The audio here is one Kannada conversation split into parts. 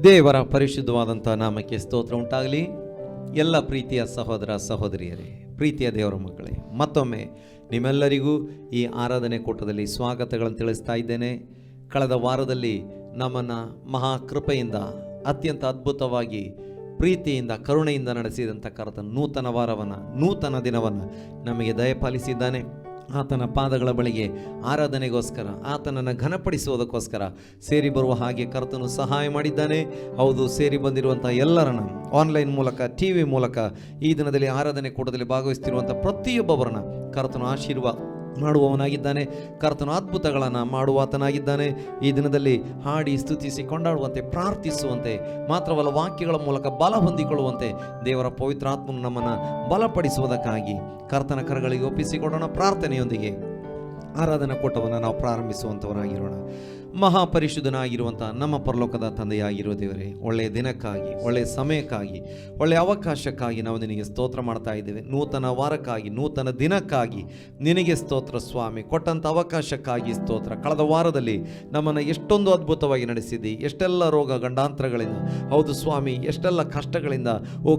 ದೇವರ ಪರಿಶುದ್ಧವಾದಂಥ ನಾಮಕ್ಕೆ ಸ್ತೋತ್ರ ಉಂಟಾಗಲಿ. ಎಲ್ಲ ಪ್ರೀತಿಯ ಸಹೋದರ ಸಹೋದರಿಯರೇ, ಪ್ರೀತಿಯ ದೇವರ ಮಕ್ಕಳೇ, ಮತ್ತೊಮ್ಮೆ ನಿಮ್ಮೆಲ್ಲರಿಗೂ ಈ ಆರಾಧನೆ ಕೂಟದಲ್ಲಿ ಸ್ವಾಗತಗಳನ್ನು ತಿಳಿಸ್ತಾ ಇದ್ದೇನೆ. ಕಳೆದ ವಾರದಲ್ಲಿ ನಮ್ಮನ್ನು ಮಹಾಕೃಪೆಯಿಂದ ಅತ್ಯಂತ ಅದ್ಭುತವಾಗಿ ಪ್ರೀತಿಯಿಂದ ಕರುಣೆಯಿಂದ ನಡೆಸಿದಂಥ ಕರ್ತನ ನೂತನ ವಾರವನ್ನು, ನೂತನ ದಿನವನ್ನು ನಮಗೆ ದಯಪಾಲಿಸಿದ್ದಾನೆ. ಆತನ ಪಾದಗಳ ಬಳಿಗೆ ಆರಾಧನೆಗೋಸ್ಕರ, ಆತನನ್ನು ಘನಪಡಿಸುವುದಕ್ಕೋಸ್ಕರ ಸೇರಿ ಬರುವ ಹಾಗೆ ಕರ್ತನು ಸಹಾಯ ಮಾಡಿದ್ದಾನೆ. ಹೌದು, ಸೇರಿ ಬಂದಿರುವಂಥ ಎಲ್ಲರನ್ನು ಆನ್ಲೈನ್ ಮೂಲಕ, ಟಿ ವಿ ಮೂಲಕ ಈ ದಿನದಲ್ಲಿ ಆರಾಧನೆ ಕೂಟದಲ್ಲಿ ಭಾಗವಹಿಸ್ತಿರುವಂಥ ಪ್ರತಿಯೊಬ್ಬವರನ್ನು ಕರ್ತನು ಆಶೀರ್ವಾದ ಮಾಡುವವನಾಗಿದ್ದಾನೆ. ಕರ್ತನು ಅದ್ಭುತಗಳನ್ನು ಮಾಡುವಾತನಾಗಿದ್ದಾನೆ. ಈ ದಿನದಲ್ಲಿ ಹಾಡಿ ಸ್ತುತಿಸಿ ಕೊಂಡಾಡುವಂತೆ, ಪ್ರಾರ್ಥಿಸುವಂತೆ, ಮಾತ್ರವಲ್ಲ ವಾಕ್ಯಗಳ ಮೂಲಕ ಬಲ ಹೊಂದಿಕೊಳ್ಳುವಂತೆ ದೇವರ ಪವಿತ್ರಾತ್ಮನು ನಮ್ಮನ್ನು ಬಲಪಡಿಸುವುದಕ್ಕಾಗಿ ಕರ್ತನ ಕರಗಳಿಗೆ ಒಪ್ಪಿಸಿಕೊಡೋಣ. ಪ್ರಾರ್ಥನೆಯೊಂದಿಗೆ ಆರಾಧನಾ ಕೂಟವನ್ನು ನಾವು ಪ್ರಾರಂಭಿಸುವಂಥವರಾಗಿರೋಣ. ಮಹಾಪರಿಶುದ್ಧನಾಗಿರುವಂಥ ನಮ್ಮ ಪರಲೋಕದ ತಂದೆಯಾಗಿರೋ ದೇವರೇ, ಒಳ್ಳೆಯ ದಿನಕ್ಕಾಗಿ, ಒಳ್ಳೆಯ ಸಮಯಕ್ಕಾಗಿ, ಒಳ್ಳೆಯ ಅವಕಾಶಕ್ಕಾಗಿ ನಾವು ನಿನಗೆ ಸ್ತೋತ್ರ ಮಾಡ್ತಾ ಇದ್ದೇವೆ. ನೂತನ ವಾರಕ್ಕಾಗಿ, ನೂತನ ದಿನಕ್ಕಾಗಿ ನಿನಗೆ ಸ್ತೋತ್ರ ಸ್ವಾಮಿ. ಕೊಟ್ಟಂಥ ಅವಕಾಶಕ್ಕಾಗಿ ಸ್ತೋತ್ರ. ಕಳೆದ ವಾರದಲ್ಲಿ ನಮ್ಮನ್ನು ಎಷ್ಟೊಂದು ಅದ್ಭುತವಾಗಿ ನಡೆಸಿದ್ದಿ. ಎಷ್ಟೆಲ್ಲ ರೋಗ ಗಂಡಾಂತರಗಳಿಂದ, ಹೌದು ಸ್ವಾಮಿ, ಎಷ್ಟೆಲ್ಲ ಕಷ್ಟಗಳಿಂದ,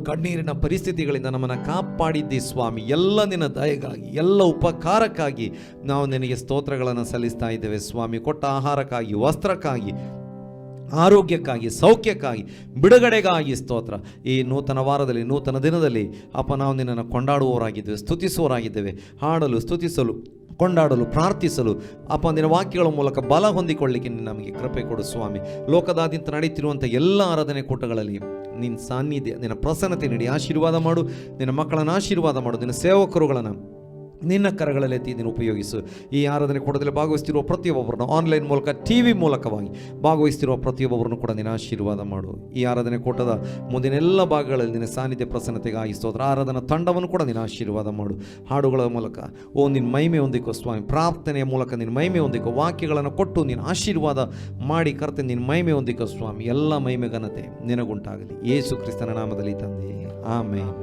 ಕಣ್ಣೀರಿನ ಪರಿಸ್ಥಿತಿಗಳಿಂದ ನಮ್ಮನ್ನು ಕಾಪಾಡಿದ್ದಿ ಸ್ವಾಮಿ. ಎಲ್ಲ ನಿನ್ನ ದಯೆಗಾಗಿ, ಎಲ್ಲ ಉಪಕಾರಕ್ಕಾಗಿ ನಾವು ನಿನಗೆ ಸ್ತೋತ್ರಗಳನ್ನು ಸಲ್ಲಿಸ್ತಾ ಇದ್ದೇವೆ ಸ್ವಾಮಿ. ಕೊಟ್ಟ ಆಹಾರಕ್ಕಾಗಿ, ವಸ್ತ್ರಕ್ಕಾಗಿ, ಆರೋಗ್ಯಕ್ಕಾಗಿ, ಸೌಖ್ಯಕ್ಕಾಗಿ, ಬಿಡುಗಡೆಗಾಗಿ ಸ್ತೋತ್ರ. ಈ ನೂತನ ವಾರದಲ್ಲಿ, ನೂತನ ದಿನದಲ್ಲಿ ಅಪ್ಪ ನಾವು ನಿನ್ನನ್ನು ಕೊಂಡಾಡುವವರಾಗಿದ್ದೇವೆ, ಸ್ತುತಿಸುವವರಾಗಿದ್ದೇವೆ. ಹಾಡಲು, ಸ್ತುತಿಸಲು, ಕೊಂಡಾಡಲು, ಪ್ರಾರ್ಥಿಸಲು ಅಪ್ಪ ನಿನ್ನ ವಾಕ್ಯಗಳ ಮೂಲಕ ಬಲ ಹೊಂದಿಕೊಳ್ಳಿಕ್ಕೆ ನಮಗೆ ಕೃಪೆ ಕೊಡು ಸ್ವಾಮಿ. ಲೋಕದಾದ್ಯಂತ ನಡೀತಿರುವಂಥ ಎಲ್ಲ ಆರಾಧನೆ ಕೂಟಗಳಲ್ಲಿ ನಿನ್ನ ಸಾನ್ನಿಧ್ಯ, ನಿನ್ನ ಪ್ರಸನ್ನತೆ ನೀಡಿ ಆಶೀರ್ವಾದ ಮಾಡು. ನಿನ್ನ ಮಕ್ಕಳನ್ನು ಆಶೀರ್ವಾದ ಮಾಡು. ನಿನ್ನ ಸೇವಕರುಗಳನ್ನು ನಿನ್ನ ಕರಗಳಲ್ಲಿ ಎತ್ತಿ ಇದನ್ನು ಉಪಯೋಗಿಸು. ಈ ಆರಾಧನೆ ಕೂಟದಲ್ಲಿ ಭಾಗವಹಿಸ್ತಿರುವ ಪ್ರತಿಯೊಬ್ಬರನ್ನು, ಆನ್ಲೈನ್ ಮೂಲಕ, ಟಿ ವಿ ಮೂಲಕವಾಗಿ ಭಾಗವಹಿಸ್ತಿರುವ ಪ್ರತಿಯೊಬ್ಬರನ್ನು ಕೂಡ ನಿನ್ನ ಆಶೀರ್ವಾದ ಮಾಡು. ಈ ಆರಾಧನೆ ಕೂಟದ ಮುಂದಿನ ಎಲ್ಲ ಭಾಗಗಳಲ್ಲಿ ನಿನ್ನ ಸಾನ್ನಿಧ್ಯ ಪ್ರಸನ್ನತೆಗಾಗಿ ಸ್ತೋತ್ರ. ಆರಾಧನಾ ತಂಡವನ್ನು ಕೂಡ ನಿನ್ನ ಆಶೀರ್ವಾದ ಮಾಡು. ಹಾಡುಗಳ ಮೂಲಕ ನಿನ್ನ ಮಹಿಮೆ ಹೊಂದಿಕೋ ಸ್ವಾಮಿ. ಪ್ರಾರ್ಥನೆಯ ಮೂಲಕ ನಿನ್ನ ಮಹಿಮೆ ಹೊಂದಿಕೋ. ವಾಕ್ಯಗಳನ್ನು ಕೊಟ್ಟು ನಿನ್ನ ಆಶೀರ್ವಾದ ಮಾಡಿ ಕರ್ತನೆ ನಿನ್ನ ಮಹಿಮೆ ಹೊಂದಿಕೋ ಸ್ವಾಮಿ. ಎಲ್ಲ ಮಹಿಮೆ ಘನತೆ ನಿನಗುಂಟಾಗಲಿ ಯೇಸು ಕ್ರಿಸ್ತನ ನಾಮದಲ್ಲಿ ತಂದೆ, ಆಮೇನ್,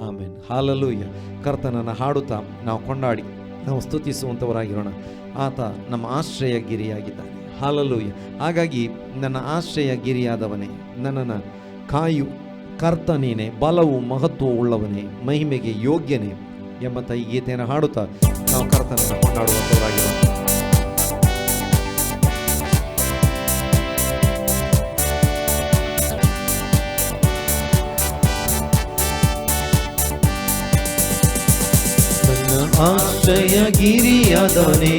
ಆಮೇನ್, ಹಾಲೆಲೂಯ. ಕರ್ತನನ್ನು ಹಾಡುತ್ತಾ ನಾವು ಕೊಂಡಾಡಿ ನಾವು ಸ್ತುತಿಸುವಂಥವರಾಗಿರೋಣ. ಆತ ನಮ್ಮ ಆಶ್ರಯ ಗಿರಿಯಾಗಿದ್ದಾನೆ. ಹಾಲೆಲೂಯ. ಹಾಗಾಗಿ ನನ್ನ ಆಶ್ರಯ ಗಿರಿಯಾದವನೇ, ನನ್ನನ್ನು ಕಾಯು ಕರ್ತನೇನೆ, ಬಲವು ಮಹತ್ವ ಉಳ್ಳವನೇ, ಮಹಿಮೆಗೆ ಯೋಗ್ಯನೇ ಎಂಬಂಥ ಈ ಗೀತೆಯನ್ನು ಹಾಡುತ್ತಾ ನಾವು ಕರ್ತನನ್ನು ಕೊಂಡಾಡುವಂಥವರಾಗಿರೋಣ. ಆಶ್ರಯ ಗಿರಿಯಾದವನೇ,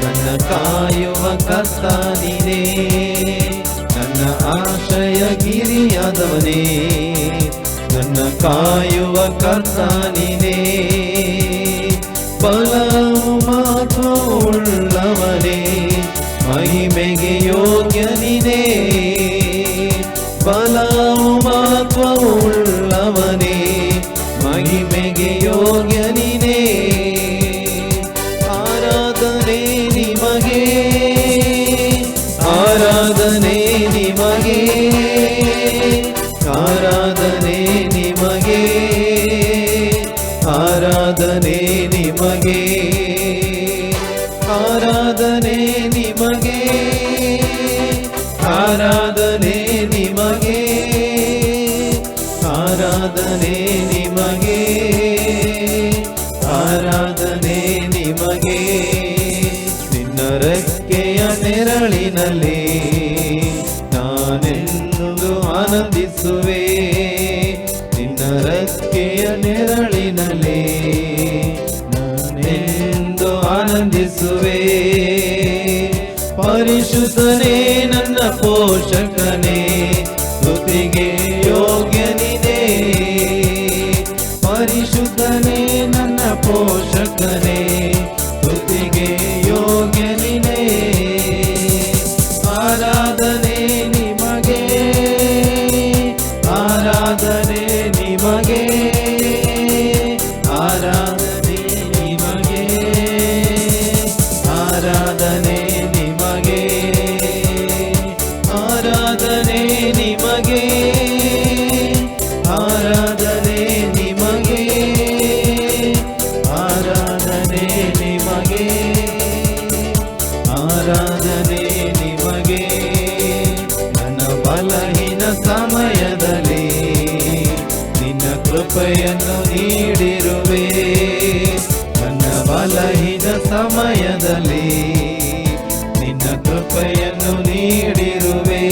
ನನ್ನ ಕಾಯುವ ಕರ್ತ ನೀನೇ. ನನ್ನ ಆಶ್ರಯ ಗಿರಿಯಾದವನೇ, ನನ್ನ ಕಾಯುವ ಕರ್ತ ನೀನೇ. ಬಲವು ಮಾತ್ರವುಳ್ಳವನೇ, ಮಹಿಮೆಗೆ ಯೋಗ್ಯ ನೀನೇ. ಬಲವು ಮಾತ್ರವುಳ್ಳವನೇ, ಮಹಿಮೆಗೆ ಯೋಗ್ಯ ನೀನೇ. ಆರಾಧನೆ ನಿಮಗೆ, ಆರಾಧನೆ ನಿಮಗೆ, ಆರಾಧನೆ ನಿಮಗೆ, ಆರಾಧನೆ ನಿಮಗೆ, ಆರಾಧನೆ ನಿಮಗೆ, ಆರಾಧನೆ ನಿಮಗೆ, ಆರಾಧನೆ ನಿಮಗೆ, ಆರಾಧನೆ ನಿಮಗೆ. ನಿನ್ನ ರೆಕ್ಕೆಯ ನೆರಳಿನಲ್ಲಿ ನಾನೆಂದು ಆನಂದಿಸುವೆ. ನಿನ್ನ ರೆಕ್ಕೆಯ ನೆರಳಿನಲ್ಲಿ ನಾನೆಂದು ಆನಂದಿಸುವೆ. ಪರಿಶುದ್ಧನೇ ನನ್ನ ಪೋಷಕನೇ, ಸ್ತುತಿಗೆ ಯೋಗ್ಯನಿದೆ. ಪರಿಶುದ್ಧನೇ ನನ್ನ ಪೋಷಕನೇ, ಸ್ತುತಿಗೆ ಯೋಗ್ಯನಿದೆ. ಆರಾಧನೆ ನಿಮಗೆ, ಆರಾಧನೆ ನಿಮಗೆ, ಆರಾಧನೆ ನಿಮಗೆ, ಆರಾಧನೆ ನಿಮಗೆ, ಆರಾಧನೆ ಬಲಹೀನ ಸಮಯದಲ್ಲಿ ನಿನ್ನ ಕೃಪೆಯನ್ನು ನೀಡಿರುವೆ. ನನ್ನ ಬಲಹೀನ ಸಮಯದಲ್ಲಿ ನಿನ್ನ ಕೃಪೆಯನ್ನು ನೀಡಿರುವೆ.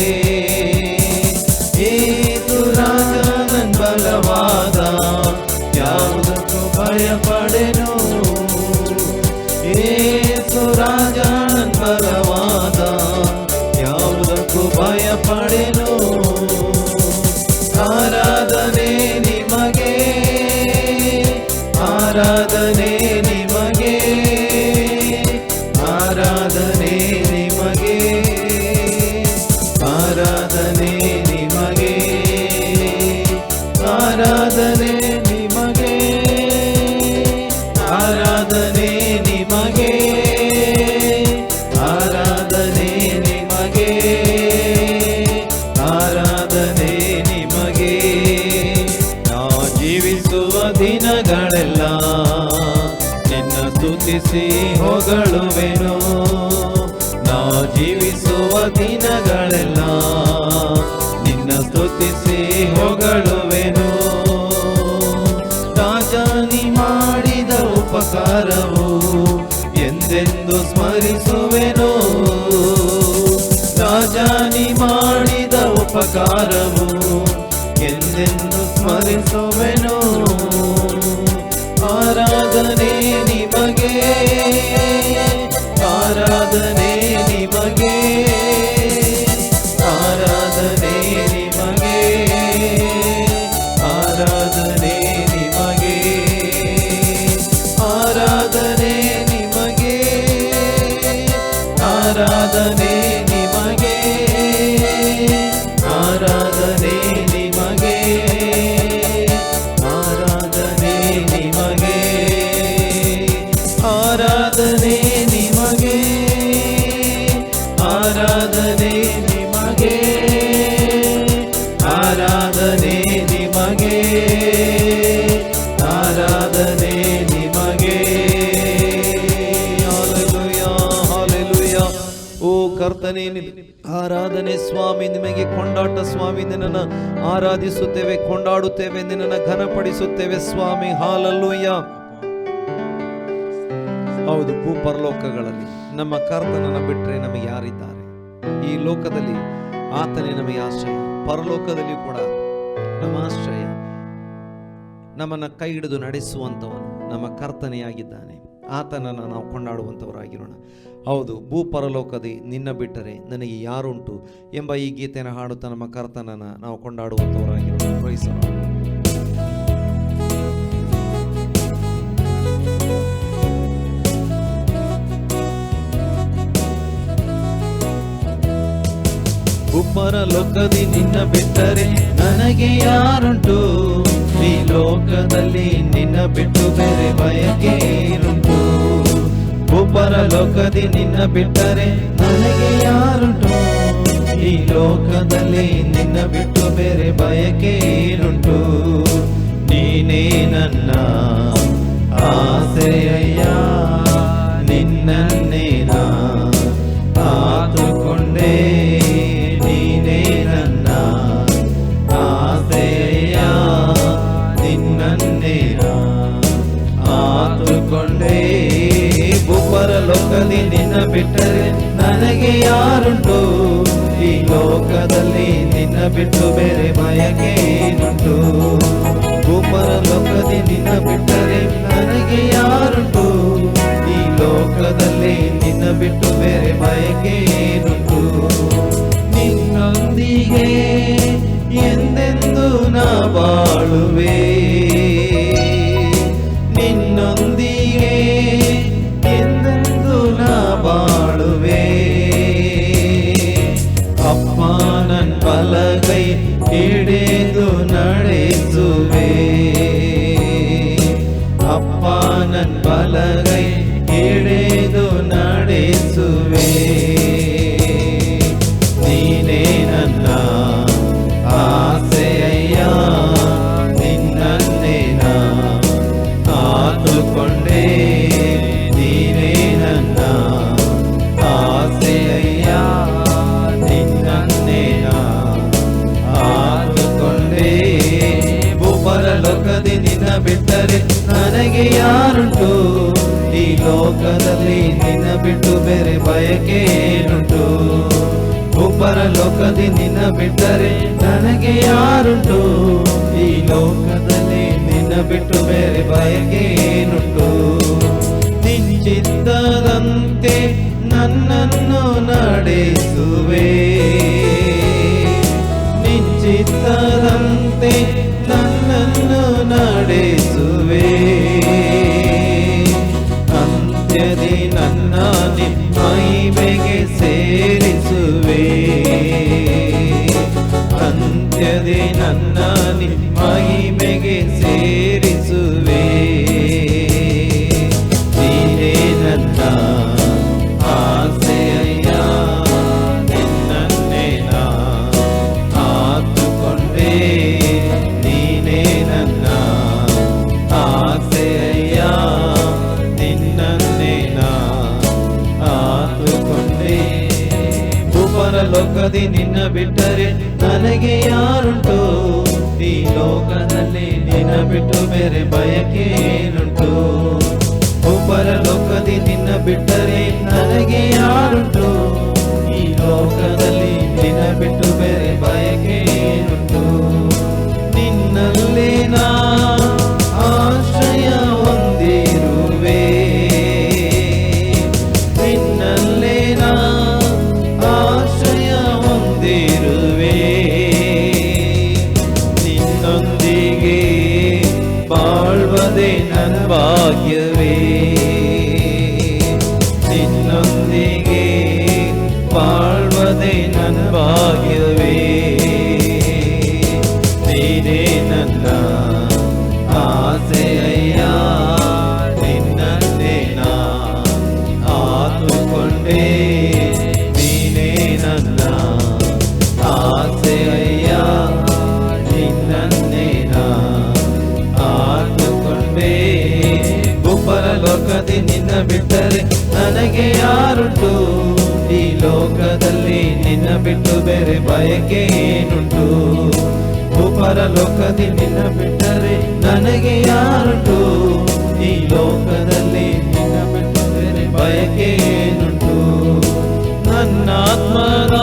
ಏಸು ರಾಜ ನನ್ನ ಬಲವಾದ, ಯಾವುದಕ್ಕೂ ಭಯಪಡೆನು. ಏಸು ರಾಜ ನನ್ನ ಬಲವಾದ, ಯಾವುದಕ್ಕೂ ಭಯಪಡೆನು. ಆರಾಧನೆ ನಿಮಗೆ, ಆರಾಧನೆ ನಿಮಗೆ, ಆರಾಧನೆ ನಿಮಗೆ, ಆರಾಧನೆ ನಿಮಗೆ, ಆರಾಧನೆ ನಿಮಗೆ, ಆರಾಧನೆ ನಿಮಗೆ, ಆರಾಧನೆ ನಿಮಗೆ, ಆರಾಧನೆ ನಿಮಗೆ. ನಾ ಜೀವಿಸುವ ದಿನಗಳೆಲ್ಲ ನಿನ್ನ ಸ್ತುತಿಸಿ ಹೊಗಳುವೆನು. ನಾ ಜೀವಿಸುವ ದಿನಗಳೆಲ್ಲ ನಿನ್ನ ಸ್ತುತಿಸಿ ಹೊಗಳುವೆನು. ರಾಜ ನೀ ಮಾಡಿದ ಉಪಕಾರವು ಎಂದೆಂದು ಸ್ಮರಿಸುವೆನು. ರಾಜ ನೀ ಮಾಡಿದ ಉಪಕಾರವು ಎಂದೆಂದು ಸ್ಮರಿಸುವೆನು. ಆರಾಧನೆ ನಿಮಗೆ, ಆರಾಧನೆ ನಿಮಗೆ, ಆರಾಧನೆ ನಿಮಗೆ, ಆರಾಧನೆ ನಿಮಗೆ, ಆರಾಧನೆ ನಿಮಗೆ, ಆರಾಧನೆ ನಿಮಗೆ, ಆರಾಧನೆ ನಿಮಗೆ, ಆರಾಧನೆ ನಿಮಗೆ, ಆರಾಧನೆ ನಿಮಗೆ, ಆರಾಧನೆ ನಿಮಗೆ, ಆರಾಧನೆ ನಿಮಗೆ, ಆರಾಧನೆ ನಿಮಗೆ. Hallelujah, hallelujah. ಓ ಕರ್ತನೇ, ಆರಾಧನೆ ಸ್ವಾಮಿ ನಿಮಗೆ. ಕೊಂಡಾಟ ಸ್ವಾಮಿ, ನಿನ್ನನ್ನು ಆರಾಧಿಸುತ್ತೇವೆ, ಕೊಂಡಾಡುತ್ತೇವೆ, ನಿನ್ನನ್ನು ಘನಪಡಿಸುತ್ತೇವೆ ಸ್ವಾಮಿ. ಹಲ್ಲೆಲೂಯಾ. ಹೌದು, ಭೂಪರಲೋಕಗಳಲ್ಲಿ ನಮ್ಮ ಕರ್ತನನ್ನು ಬಿಟ್ಟರೆ ನಮಗೆ ಯಾರಿದ್ದಾರೆ? ಈ ಲೋಕದಲ್ಲಿ ಆತನೇ ನಮಗೆ ಆಶ್ರಯ, ಪರಲೋಕದಲ್ಲಿ ಕೂಡ ನಮ್ಮ ಆಶ್ರಯ. ನಮ್ಮನ್ನು ಕೈ ಹಿಡಿದು ನಡೆಸುವಂಥವನು ನಮ್ಮ ಕರ್ತನೆಯಾಗಿದ್ದಾನೆ. ಆತನನ್ನು ನಾವು ಕೊಂಡಾಡುವಂಥವರಾಗಿರೋಣ. ಹೌದು, ಭೂಪರಲೋಕದಿ ನಿನ್ನ ಬಿಟ್ಟರೆ ನನಗೆ ಯಾರುಂಟು ಎಂಬ ಈ ಗೀತೆಯನ್ನು ಹಾಡುತ್ತಾ ನಮ್ಮ ಕರ್ತನನ್ನು ನಾವು ಕೊಂಡಾಡುವಂಥವರಾಗಿರೋಣ. Praise the lord. ಭೂಪರಲೋಕದಿ ನಿನ್ನ ಬಿಟ್ಟರೆ ನನಗೆ ಯಾರುಂಟು? ಈ ಲೋಕದಲ್ಲಿ ನಿನ್ನ ಬಿಟ್ಟು ಬೇರೆ ಬಯಕೆ ಏನುಂಟು? ಭೂಪರಲೋಕದಿ ನಿನ್ನ ಬಿಟ್ಟರೆ ನನಗೆ ಯಾರುಂಟು? ಈ ಲೋಕದಲ್ಲಿ ನಿನ್ನ ಬಿಟ್ಟು ಬೇರೆ ಬಯಕೆ ಏನುಂಟು? ನೀನೇ ನನ್ನ ಆಸೆಯಯ್ಯ, ನಿನ್ನನ್ನೇ ನಾ ಕಾದುಕೊಂಡೆ. ನೀನೇ ನನ್ನ ಆಸೆಯಯ್ಯ, ನಿನ್ನನ್ನೇ ನಾ ಕಾದುಕೊಂಡೆ. ಭೂಪರಲೋಕದಿ ನಿನ್ನ ಬಿಟ್ಟರೆ ನನಗೆ ಯಾರುಂಟು? ಈ ಲೋಕದಲ್ಲಿ ನಿನ್ನ ಬಿಟ್ಟು ಬೇರೆ ಬಯಕೆ ಏನುಂಟು? ಭೂಪರಲೋಕದಿ ನಿನ್ನ ಬಿಟ್ಟರೆ ನನಗೆ ಯಾರುಂಟು? ಈ ಲೋಕದಲ್ಲಿ ನಿನ್ನ ಬಿಟ್ಟು ಬೇರೆ ಬಯಕೆ ಏನುಂಟು? ನಿನ್ನೊಂದಿಗೆ ಎಂದೆಂದು ನಾ ಬಾಳುವೆ, ನಿನ್ನೊಂದಿಗೆ ಎಂದೆಂದು ನಾ ಬಾಳುವೆ. ಅಪ್ಪ ನನ್ನ ಬಲಗೈ ಹಿಡಿದು ನಡೆಸುವೆ, ಅಪ್ಪ ನನ್ನ ಬಲಗೈ ಹಿಡಿದು ನಡೆಸುವೆ. ನೀನೇ ನನ್ನ ಯಾರುಂಟು ಈ ಲೋಕದಲ್ಲಿ ನಿನ್ನ ಬಿಟ್ಟು ಬೇರೆ ಬಯಕೆ ಏನುಂಟು ಪರಲೋಕದಿ ನಿನ್ನ ಬಿಟ್ಟರೆ ನನಗೆ ಯಾರುಂಟು ಈ ಲೋಕದಲ್ಲಿ ನಿನ್ನ ಬಿಟ್ಟು ಬೇರೆ ಬಯಕೆ ಏನುಂಟು ನಿಶ್ಚಿತ್ತದಂತೆ ನನ್ನನ್ನು ನಡೆಸುವೆ ನಿಶ್ಚಿತ್ತದಂತೆ ನನ್ನನ್ನು ನಡೆಸುವೆ ಅಂತ್ಯದಿ ನನ್ನ ಮಹಿಮೆಗೆ ಸೇರಿಸುವೆ ಅಂತ್ಯದಿ ನನ್ನ ಮಹಿಮೆಗೆ ಸೇರಿಸುವೆ ನೀನೇ ನನ್ನ ಆಸೆಯ ನಿನ್ನನ್ನೇ ನಾ ಆತುಕೊಂಡೆ ನೀನೇ ನನ್ನ ಆಸೆಯ ನಿನ್ನನ್ನೇ ನಾ ಆತುಕೊಂಡೆ ಪರಲೋಕದಿ ನಿನ್ನ ಬಿಟ್ಟರೆ ನನಗೆ ಯಾರುಂಟು ಈ ಲೋಕದಲ್ಲಿ ನಿನ್ನ ಬಿಟ್ಟು ಬೇರೆ ಬಯಕೆ ಏನುಂಟು ಪರಲೋಕದಿ ನಿನ್ನ ಬಿಟ್ಟರೆ ನನಗೆ ಯಾರುಂಟು ಈ ಲೋಕದಲ್ಲಿ ನಿನ್ನ ಬಿಟ್ಟು ಬೇರೆ ಬಯಕೆ ಏನುಂಟು ನಿನ್ನಲ್ಲೇ ನಾ ಆಶ್ರಯ ಹೊಂದಿರುವೆ ನಿನ್ನಲ್ಲೇ ನಾ ಆಶ್ರಯ ಹೊಂದಿರುವೆ ನಿನ್ನೊಂದಿಗೆ ಬಾಳ್ವದೆ ನನ್ನ ಭಾಗ್ಯವೇ ನಿನ್ನೊಂದಿಗೆ ಬಾಳ್ವದೆ ನನ್ನ ಭಾಗ್ಯವೇ ನೀನೇ ನನ್ನ ಆಸೆಯ ನಿನ್ನನ್ನೇ ನಾ ಆತುಕೊಂಡೆ ನೀನೇ ನನ್ನ ಆಸೆಯ ನಿನ್ನನ್ನೇ ನಾ ಆತುಕೊಂಡೆ ಪರಲೋಕದಿ ನಿನ್ನ ಬಿಟ್ಟರೆ ನನಗೆ ಯಾರುಂಟು ಈ ಲೋಕದಲ್ಲಿ ನಿನ್ನ ಬಿಟ್ಟು ಬೇರೆ ಬಯಕೆ ಏನುಂಟು ಪರಲೋಕದಿ ನಿನ್ನ ಬಿಟ್ಟರೆ ನನಗೆ ಯಾರುಂಟು ಈ ಲೋಕದಲ್ಲಿ ನಿನ್ನ ಬಿಟ್ಟು ಬೇರೆ ಬಯಕೆ ಏನುಂಟು ನನ್ನ ಆತ್ಮದ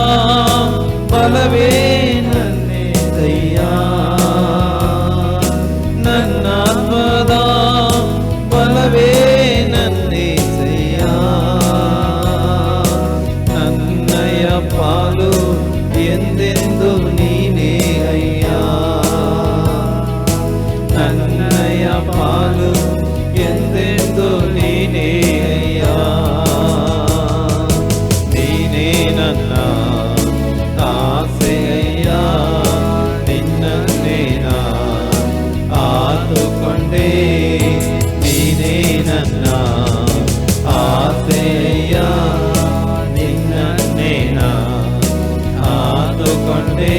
ಬಲವೇ ನನ್ನೇ ದಯ್ಯ ನನ್ನ ಆತ್ಮದ ಬಲವೇ ನನ್ನೇ ದಯ್ಯ ನನ್ನಯ ಪಾಲು ಎಂದೆಂದು ನೀನೇ ಅಯ್ಯ ನನ್ನಯ ಪಾಲು ಎಂದೆಂದು ನೀನೇ ಅಯ್ಯ ನೀನೇ ನನ್ನ ಆಸೆಯ ನಿನ್ನನ್ನೇ ನಾ ಆತುಕೊಂಡೆ ನೀನೇ ನನ್ನ ಆಸೆಯ ನಿನ್ನನ್ನೇ ನಾ ಆತುಕೊಂಡೆ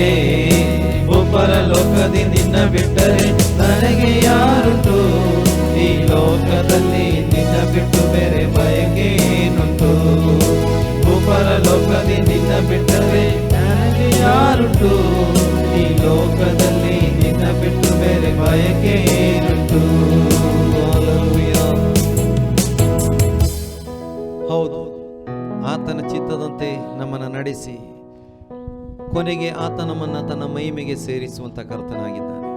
ಪರಲೋಕದಿ ನಿನ್ನ ಬಿಟ್ಟರೆ ನನಗೆ ಯಾರುಂಟು ಈ ಲೋಕದಲ್ಲಿ ನಿನ್ನ ಬಿಟ್ಟು ಬೇರೆ ಬಯಕೆ ಏನುಂಟು ಪರಲೋಕದಿ ನಿನ್ನ ಬಿಟ್ಟರೆ ನನಗೆ ಯಾರುಂಟು ಈ ಲೋಕದಲ್ಲಿ ನಿನ್ನ ಬಿಟ್ಟು ಬೇರೆ ಬಯಕೆ ಏನುಂಟು ಹೌದು ಆತನ ಚಿತ್ತದಂತೆ ನಮ್ಮನ್ನು ನಡೆಸಿ ಕೊನೆಗೆ ಆತ ನಮ್ಮನ್ನು ತನ್ನ ಮಹಿಮೆಗೆ ಸೇರಿಸುವಂಥ ಕರ್ತನಾಗಿದ್ದಾನೆ.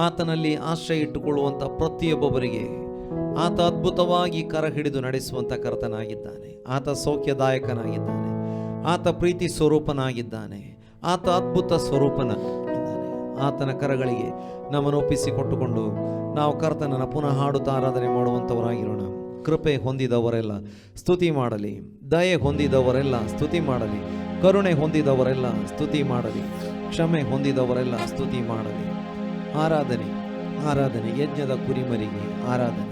ಆತನಲ್ಲಿ ಆಶ್ರಯ ಇಟ್ಟುಕೊಳ್ಳುವಂಥ ಪ್ರತಿಯೊಬ್ಬೊಬ್ಬರಿಗೆ ಆತ ಅದ್ಭುತವಾಗಿ ಕರ ಹಿಡಿದು ನಡೆಸುವಂಥ ಕರ್ತನಾಗಿದ್ದಾನೆ. ಆತ ಸೌಖ್ಯದಾಯಕನಾಗಿದ್ದಾನೆ. ಆತ ಪ್ರೀತಿ ಸ್ವರೂಪನಾಗಿದ್ದಾನೆ. ಆತ ಅದ್ಭುತ ಸ್ವರೂಪನಾಗಿದ್ದಾನೆ. ಆತನ ಕರಗಳಿಗೆ ನಮ್ಮನ್ನು ಒಪ್ಪಿಸಿಕೊಟ್ಟುಕೊಂಡು ನಾವು ಕರ್ತನನ್ನು ಪುನಃ ಹಾಡುತ್ತಾ ಆರಾಧನೆ ಮಾಡುವಂಥವರಾಗಿರೋಣ. ಕೃಪೆ ಹೊಂದಿದವರೆಲ್ಲ ಸ್ತುತಿ ಮಾಡಲಿ. ದಯೆ ಹೊಂದಿದವರೆಲ್ಲ ಸ್ತುತಿ ಮಾಡಲಿ. ಕರುಣೆ ಹೊಂದಿದವರೆಲ್ಲ ಸ್ತುತಿ ಮಾಡಲಿ. ಕ್ಷಮೆ ಹೊಂದಿದವರೆಲ್ಲ ಸ್ತುತಿ ಮಾಡಲಿ. ಆರಾಧನೆ ಆರಾಧನೆ ಯಜ್ಞದ ಕುರಿಮರಿಗೆ ಆರಾಧನೆ.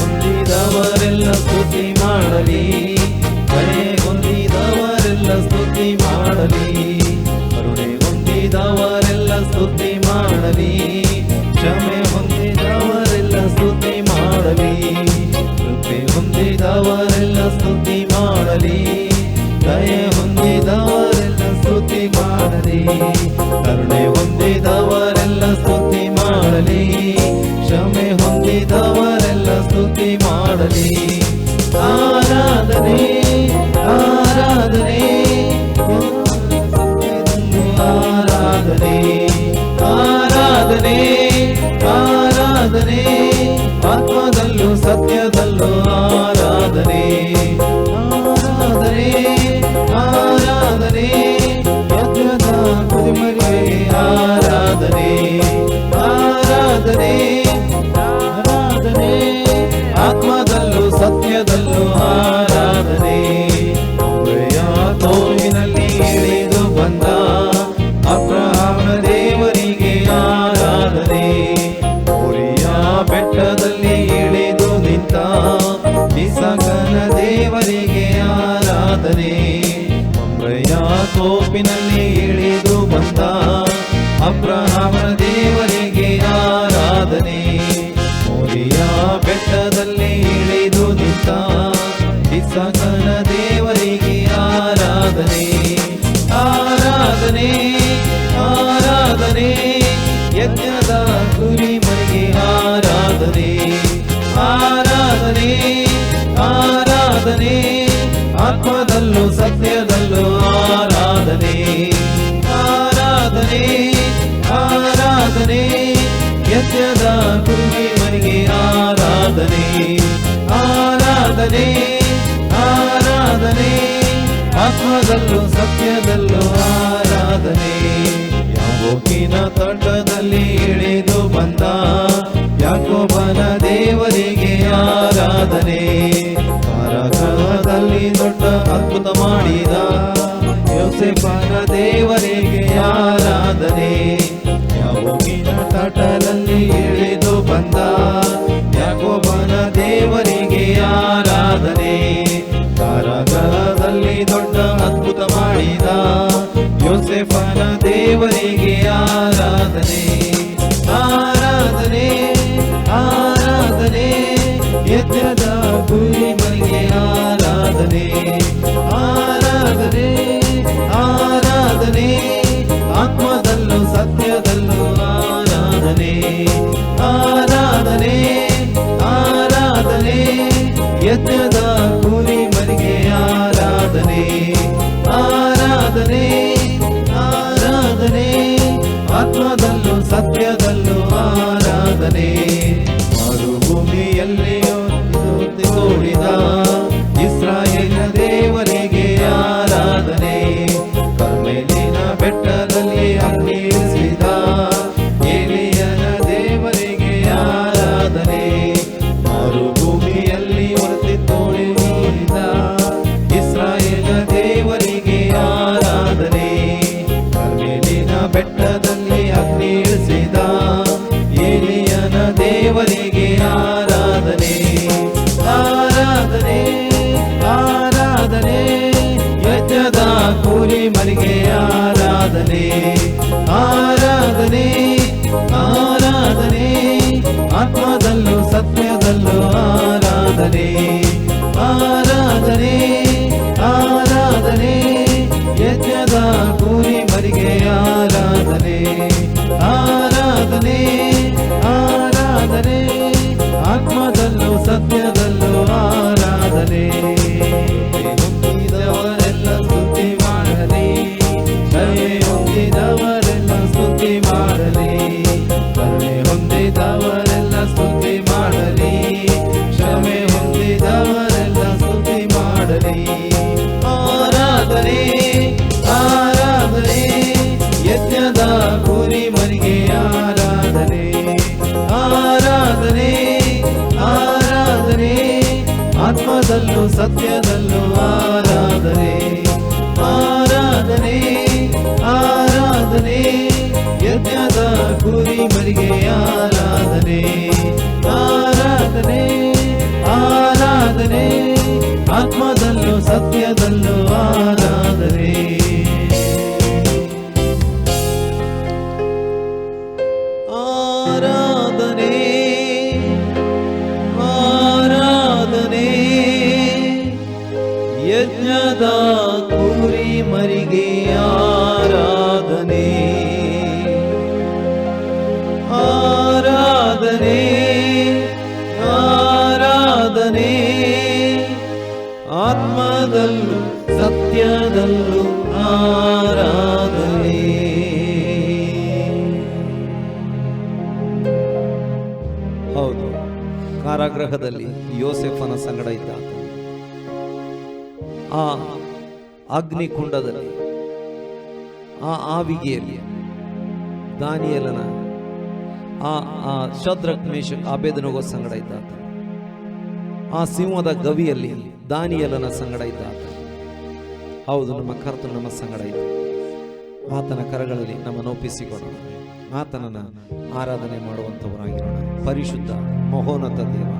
ಹೊಂದಿದವರೆಲ್ಲ ಸ್ತುತಿ ಮಾಡಲಿ. ದಯೆ ಹೊಂದಿದವರೆಲ್ಲ ಸ್ತುತಿ ಮಾಡಲಿ. ಕರುಣೆ ಹೊಂದಿದವರೆಲ್ಲ ಸ್ತುತಿ ಮಾಡಲಿ. ಕ್ಷಮೆ ಹೊಂದಿದವರೆಲ್ಲ ಸ್ತುತಿ ಮಾಡಲಿ. ಕೃಪೆ ಹೊಂದಿದವರೆಲ್ಲ ಮಾಡಲಿ, ಕ್ಷಮೆ ಹೊಂದಿದವರೆಲ್ಲ ಸ್ತುತಿ ಮಾಡಲಿ. ಆರಾಧನೆ ಆರಾಧನೆ ಆರಾಧನೆ ಆರಾಧನೆ ಆರಾಧನೆ, ಆತ್ಮದಲ್ಲೂ ಸತ್ಯದಲ್ಲೂ ಆರಾಧನೆ ಆರಾಧನೆ ಆರಾಧನೆ, ಯಜ್ಞದ ಕುರಿಮರಿಗೆ ಆರಾಧನೆ ಆರಾಧನೆ ಆರಾಧನೆ, ಆತ್ಮದಲ್ಲೂ ಸತ್ಯದಲ್ಲೂ ಆರಾಧನೆ. ಒಬ್ಬೆಯ ತೋರಿನಲ್ಲಿ ಇಳಿದು ಬಂದ ಅಬ್ರಹಾಮನ ದೇವರಿಗೆ ಆರಾಧನೆ, ಮೋರಿಯ ಬೆಟ್ಟದಲ್ಲಿ ಇಳಿದು ನಿಂತ ಇಸಾಕನ ದೇವರಿಗೆ ಆರಾಧನೆ, ಒಬ್ಬೆಯ ತೋಪಿನಲ್ಲಿ ಇಳಿದು ಬಂದ ಅಬ್ರಹಾಮನ ದೇವರಿಗೆ ಆರಾಧನೆ, ಮೋರಿಯ ಬೆಟ್ಟದಲ್ಲಿ ಇಳಿದು ನಿಂತ ಇಸಾಕನ ದೇವರಿಗೆ ಆರಾಧನೆ ಆರಾಧನೆ ಆರಾಧನೆ, ಯಜ್ಞದ ಕುರಿಮರಿಗೆ ಆರಾಧನೆ ಆರಾಧನೆ ಆರಾಧನೆ, ಆತ್ಮದಲ್ಲೂ ಸತ್ಯದಲ್ಲೂ ಆರಾಧನೆ ಆರಾಧನೆ ಆರಾಧನೆ, ಯಜ್ಞದ ಕುರಿಮರಿಗೆ ಆರಾಧನೆ ಆರಾಧನೆ ಆರಾಧನೆ, ಆತ್ಮದಲ್ಲೂ ಸತ್ಯದಲ್ಲೂ ಆರಾಧನೆ. ಯಾಕೋಬಿನ ತೋಟದಲ್ಲಿ ಇಳಿದು ಬಂದ ಯಾಕೋಬನ ದೇವರಿಗೆ ಆರಾಧನೆ, ಕಾರಾಗೃಹದಲ್ಲಿ ದೊಡ್ಡ ಅದ್ಭುತ ಮಾಡಿದ ಯೋಸೇಫನ ದೇವರಿಗೆ ಆರಾಧನೆ, ಯಾಕೋಬಿನ ತೋಟದಲ್ಲಿ ಇಳಿದು ಬಂದ ಯಾಕೋಬನ ದೇವರಿಗೆ ಆರಾಧನೆ, ಕಾರಾಗೃಹದಲ್ಲಿ ದೊಡ್ಡ ಅದ್ಭುತ ಮಾಡಿದ ಯೋಸೇಫನ ದೇವರಿಗೆ ಆರಾಧನೆ ಆರಾಧನೆ ಆರಾಧನೆ, ಯಜ್ಞದ ಕುರಿಮರಿಗೆ ಆರಾಧನೆ ಆರಾಧನೆ ಆರಾಧನೆ, ಆತ್ಮದಲ್ಲೂ ಸತ್ಯದಲ್ಲೂ ಆರಾಧನೆ ಆರಾಧನೆ ಆರಾಧನೆ, ಯಜ್ಞದ ಕುರಿಮರಿಗೆ ಆರಾಧನೆ ಆರಾಧನೆ ಆರಾಧನೆ, ಆತ್ಮದಲ್ಲೂ ಸತ್ಯದಲ್ಲೂ ಆರಾಧನೆ. ಮರುಭೂಮಿಯಲ್ಲಿಯೂ ತೋಡಿದ ಇಸ್ರಾಯೇಲಿನ ದೇವರಿಗೆ ಆರಾಧನೆ, ಕರ್ಮೆಲಿನ ಬೆಟ್ಟದಲ್ಲಿ ಅಗ್ನಿ ಇಳಿಸಿದ ಏಲಿಯನ ದೇವರಿಗೆ ಆರಾಧನೆ, ಮರುಭೂಮಿಯಲ್ಲಿ ಹೊರತಿ ತೋಡಿದ ಇಸ್ರಾಯೇಲಿನ ದೇವರಿಗೆ ಆರಾಧನೆ, ಕರ್ಮೆಲಿನ ಬೆಟ್ಟದಲ್ಲಿ ಅಗ್ನಿ ಇಳಿಸಿದ ಏಲಿಯನ ದೇವರಿಗೆ ಆರಾಧನೆ ಆರಾಧನೆ ಆರಾಧನೆ, ಯಜ್ಞದ ಕುರಿಮರಿಗೆ ಆರಾಧನೆ ಆರಾಧನೆ ಆರಾಧನೆ, ಆತ್ಮದಲ್ಲೂ ಸತ್ಯದಲ್ಲೂ ಆರಾಧನೆ ಆರಾಧನೆ ಆರಾಧನೆ, ಯಜ್ಞದ ಕುರಿಮರಿಗೆ ಆರಾಧನೆ ಆರಾಧನೆ ಆರಾಧನೆ, ಆತ್ಮದಲ್ಲೂ ಸತ್ಯದಲ್ಲೂ ಆರಾಧನೆ. ಹೊಂದಿದವರೆಲ್ಲ ಸ್ತುತಿ ಮಾಡಲಿ, ಕರುಣೆ ಹೊಂದಿದವರೆಲ್ಲ ಸ್ತುತಿ ಮಾಡಲಿ, ಕರುಣೆ ಹೊಂದಿದವರೆಲ್ಲ ಸ್ತುತಿ ಮಾಡಲಿ, ಕ್ಷಮೆ ಹೊಂದಿದವರೆಲ್ಲ ಸ್ತುತಿ ಮಾಡಲಿ. ಆರಾಧನೆ ಆರಾಧನೆ, ಯಜ್ಞದ ಕುರಿಮರಿಗೆ ಆರಾಧನೆ ಆರಾಧನೆ ಆರಾಧನೆ, ಆತ್ಮದಲ್ಲೂ ಸತ್ಯದಲ್ಲೂ ಆರಾಧನೆ ಆರಾಧನೆ ಆರಾಧನೆ, ಯಜ್ಞದ ಕುರಿಮರಿಗೆ ಆರಾಧನೆ ಆರಾಧನೆ ಆರಾಧನೆ, ಆತ್ಮದಲ್ಲೂ ಸತ್ಯದಲ್ಲೂ ಆರಾಧನೆ. ಆರಾಧನೆ ಆರಾಧನೆ, ಯಜ್ಞದ ಕುರಿಮರಿಗೆ ಆರಾಧನೆ ಆರಾಧನೆ ಹೌದು, ಕಾರಾಗೃಹದಲ್ಲಿ ಯೋಸೆಫನ ಸಂಗಡ ಇದ್ದ ಆತ. ಆ ಅಗ್ನಿಕುಂಡದಲ್ಲಿ, ಆ ಆವಿಗೆಯಲ್ಲಿ ದಾನಿಯೇಲನ ಆ ಶದ್ರಕ್ ಮೇಷಕ್ ಅಬೇದನೆಗೋ ಸಂಗಡ ಇದ್ದ ಆತ. ಆ ಸಿಂಹದ ಗವಿಯಲ್ಲಿ ದಾನಿಯೇಲನ ಸಂಗಡ ಇದ್ದ ಆತ. ಹೌದು, ನಮ್ಮ ಕರ್ತನು ನಮ್ಮ ಸಂಗಡ ಇದ್ದ. ಆತನ ಕರಗಳಲ್ಲಿ ನಮ್ಮನ್ನು ಒಪ್ಪಿಸಿಕೊಡೋಣ. ಆತನನ್ನ ಆರಾಧನೆ ಮಾಡುವಂಥವರಾಗಿರೋಣ. ಪರಿಶುದ್ಧ ಮಹೋನ್ನತ ದೇವ,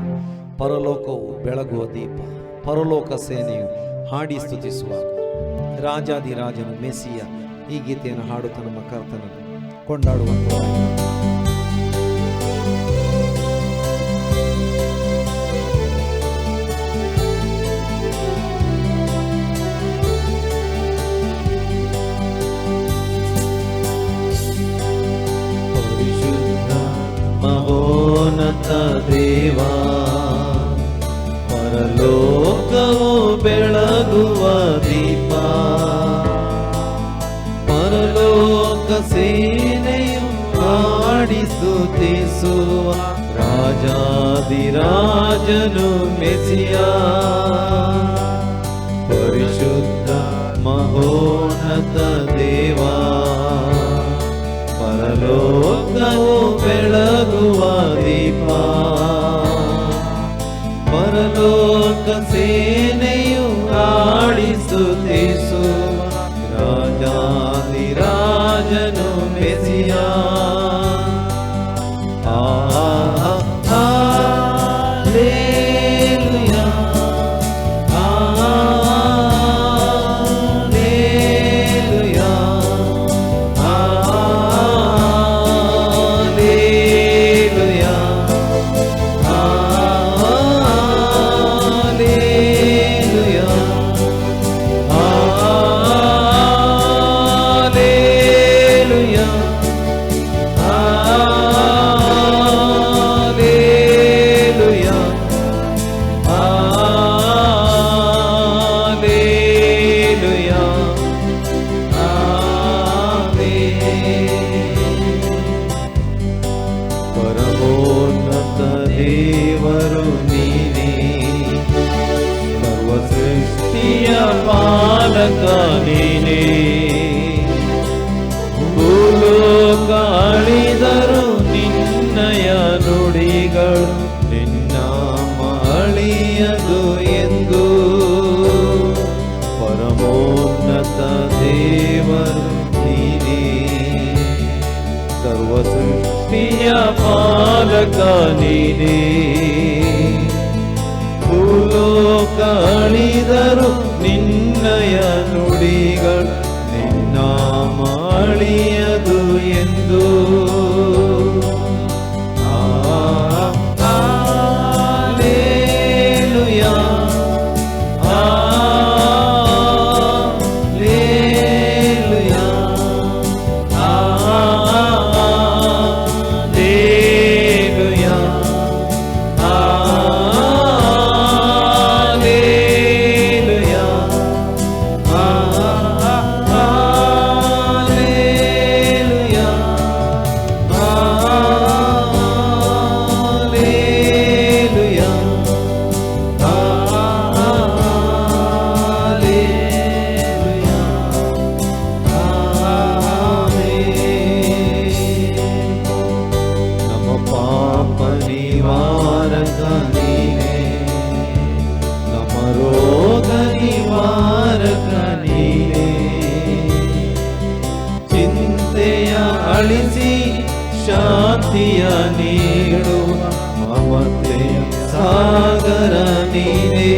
ಪರಲೋಕವು ಬೆಳಗುವ ದೀಪ, ಪರಲೋಕ ಸೇನೆಯು ಹಾಡಿ ಸ್ತುತಿಸುವ ರಾಜಾದಿರಾಜನು ಮೆಸ್ಸಿಯ ಈ ಗೀತೆಯನ್ನು ಹಾಡುತ್ತಾ ನಮ್ಮ ಕರ್ತನನ್ನು ಕೊಂಡಾಡುವಂಥವರಾಗಿರೋಣ. ಮಹೋನ್ನತ ದೇವ, ಪರಲೋಕವು ಬೆಳಗುವ ದೀಪ, ಪರಲೋಕ ಸೇನೆಯು ಹಾಡಿ ಸ್ತುತಿಸುವ ರಾಜಾದಿರಾಜನು ಮೆಸ್ಸಿಯ. ಪರಿಶುದ್ಧ ಮಹೋನ್ನತ ದೇವ, ಪರಲೋಕವು ಬೆಳಗುವ ದೀಪ, ಪರಲೋಕ ಸೇನೆಯು ಹಾಡಿ ಸ್ತುತಿಸುವ ರಾಜಾದಿರಾಜನು Messiah. Hallelujah, hallelujah, hallelujah, hallelujah, hallelujah, hallelujah, hallelujah, amen. ಪರಮೋನ್ನತ ದೇವರು ನೀನೇ, ಸರ್ವ ಸೃಷ್ಟಿಯ ಪಾಲಕ ನೀನೇ. ಭೂಲೋಕ ಅಳಿದರು ನಿನ್ನಯ ನುಡಿಗಳು, ನಿನ್ನ ಅಳಿಯದು ಎಂದು. ಪರಮೋನ್ನತ ದೇವರು ನೀನೇ, ಸರ್ವ ಸೃಷ್ಟಿಯ ಪಾಲಕ ನೀನೇ. ಭೂಲೋಕ ಅಳಿದರು ನಿನ್ನಯ ನುಡಿಗಳು, ನಿನ್ನ ಅಳಿಯದು ಎಂದು. Hallelujah, hallelujah, hallelujah, hallelujah, hallelujah, hallelujah, hallelujah, amen. ನಮ್ಮ ಪಾಪ ನಿವಾರಕ ನೀನೇ, ನಮ್ಮ ರೋಗ ನಿವಾರಕ ನೀನೇ. ಚಿಂತೆಯ ಅಳಿಸಿ ಶಾಂತಿಯ ನೀಡುವ ಮಮತೆಯ ಸಾಗರ ನೀನೇ.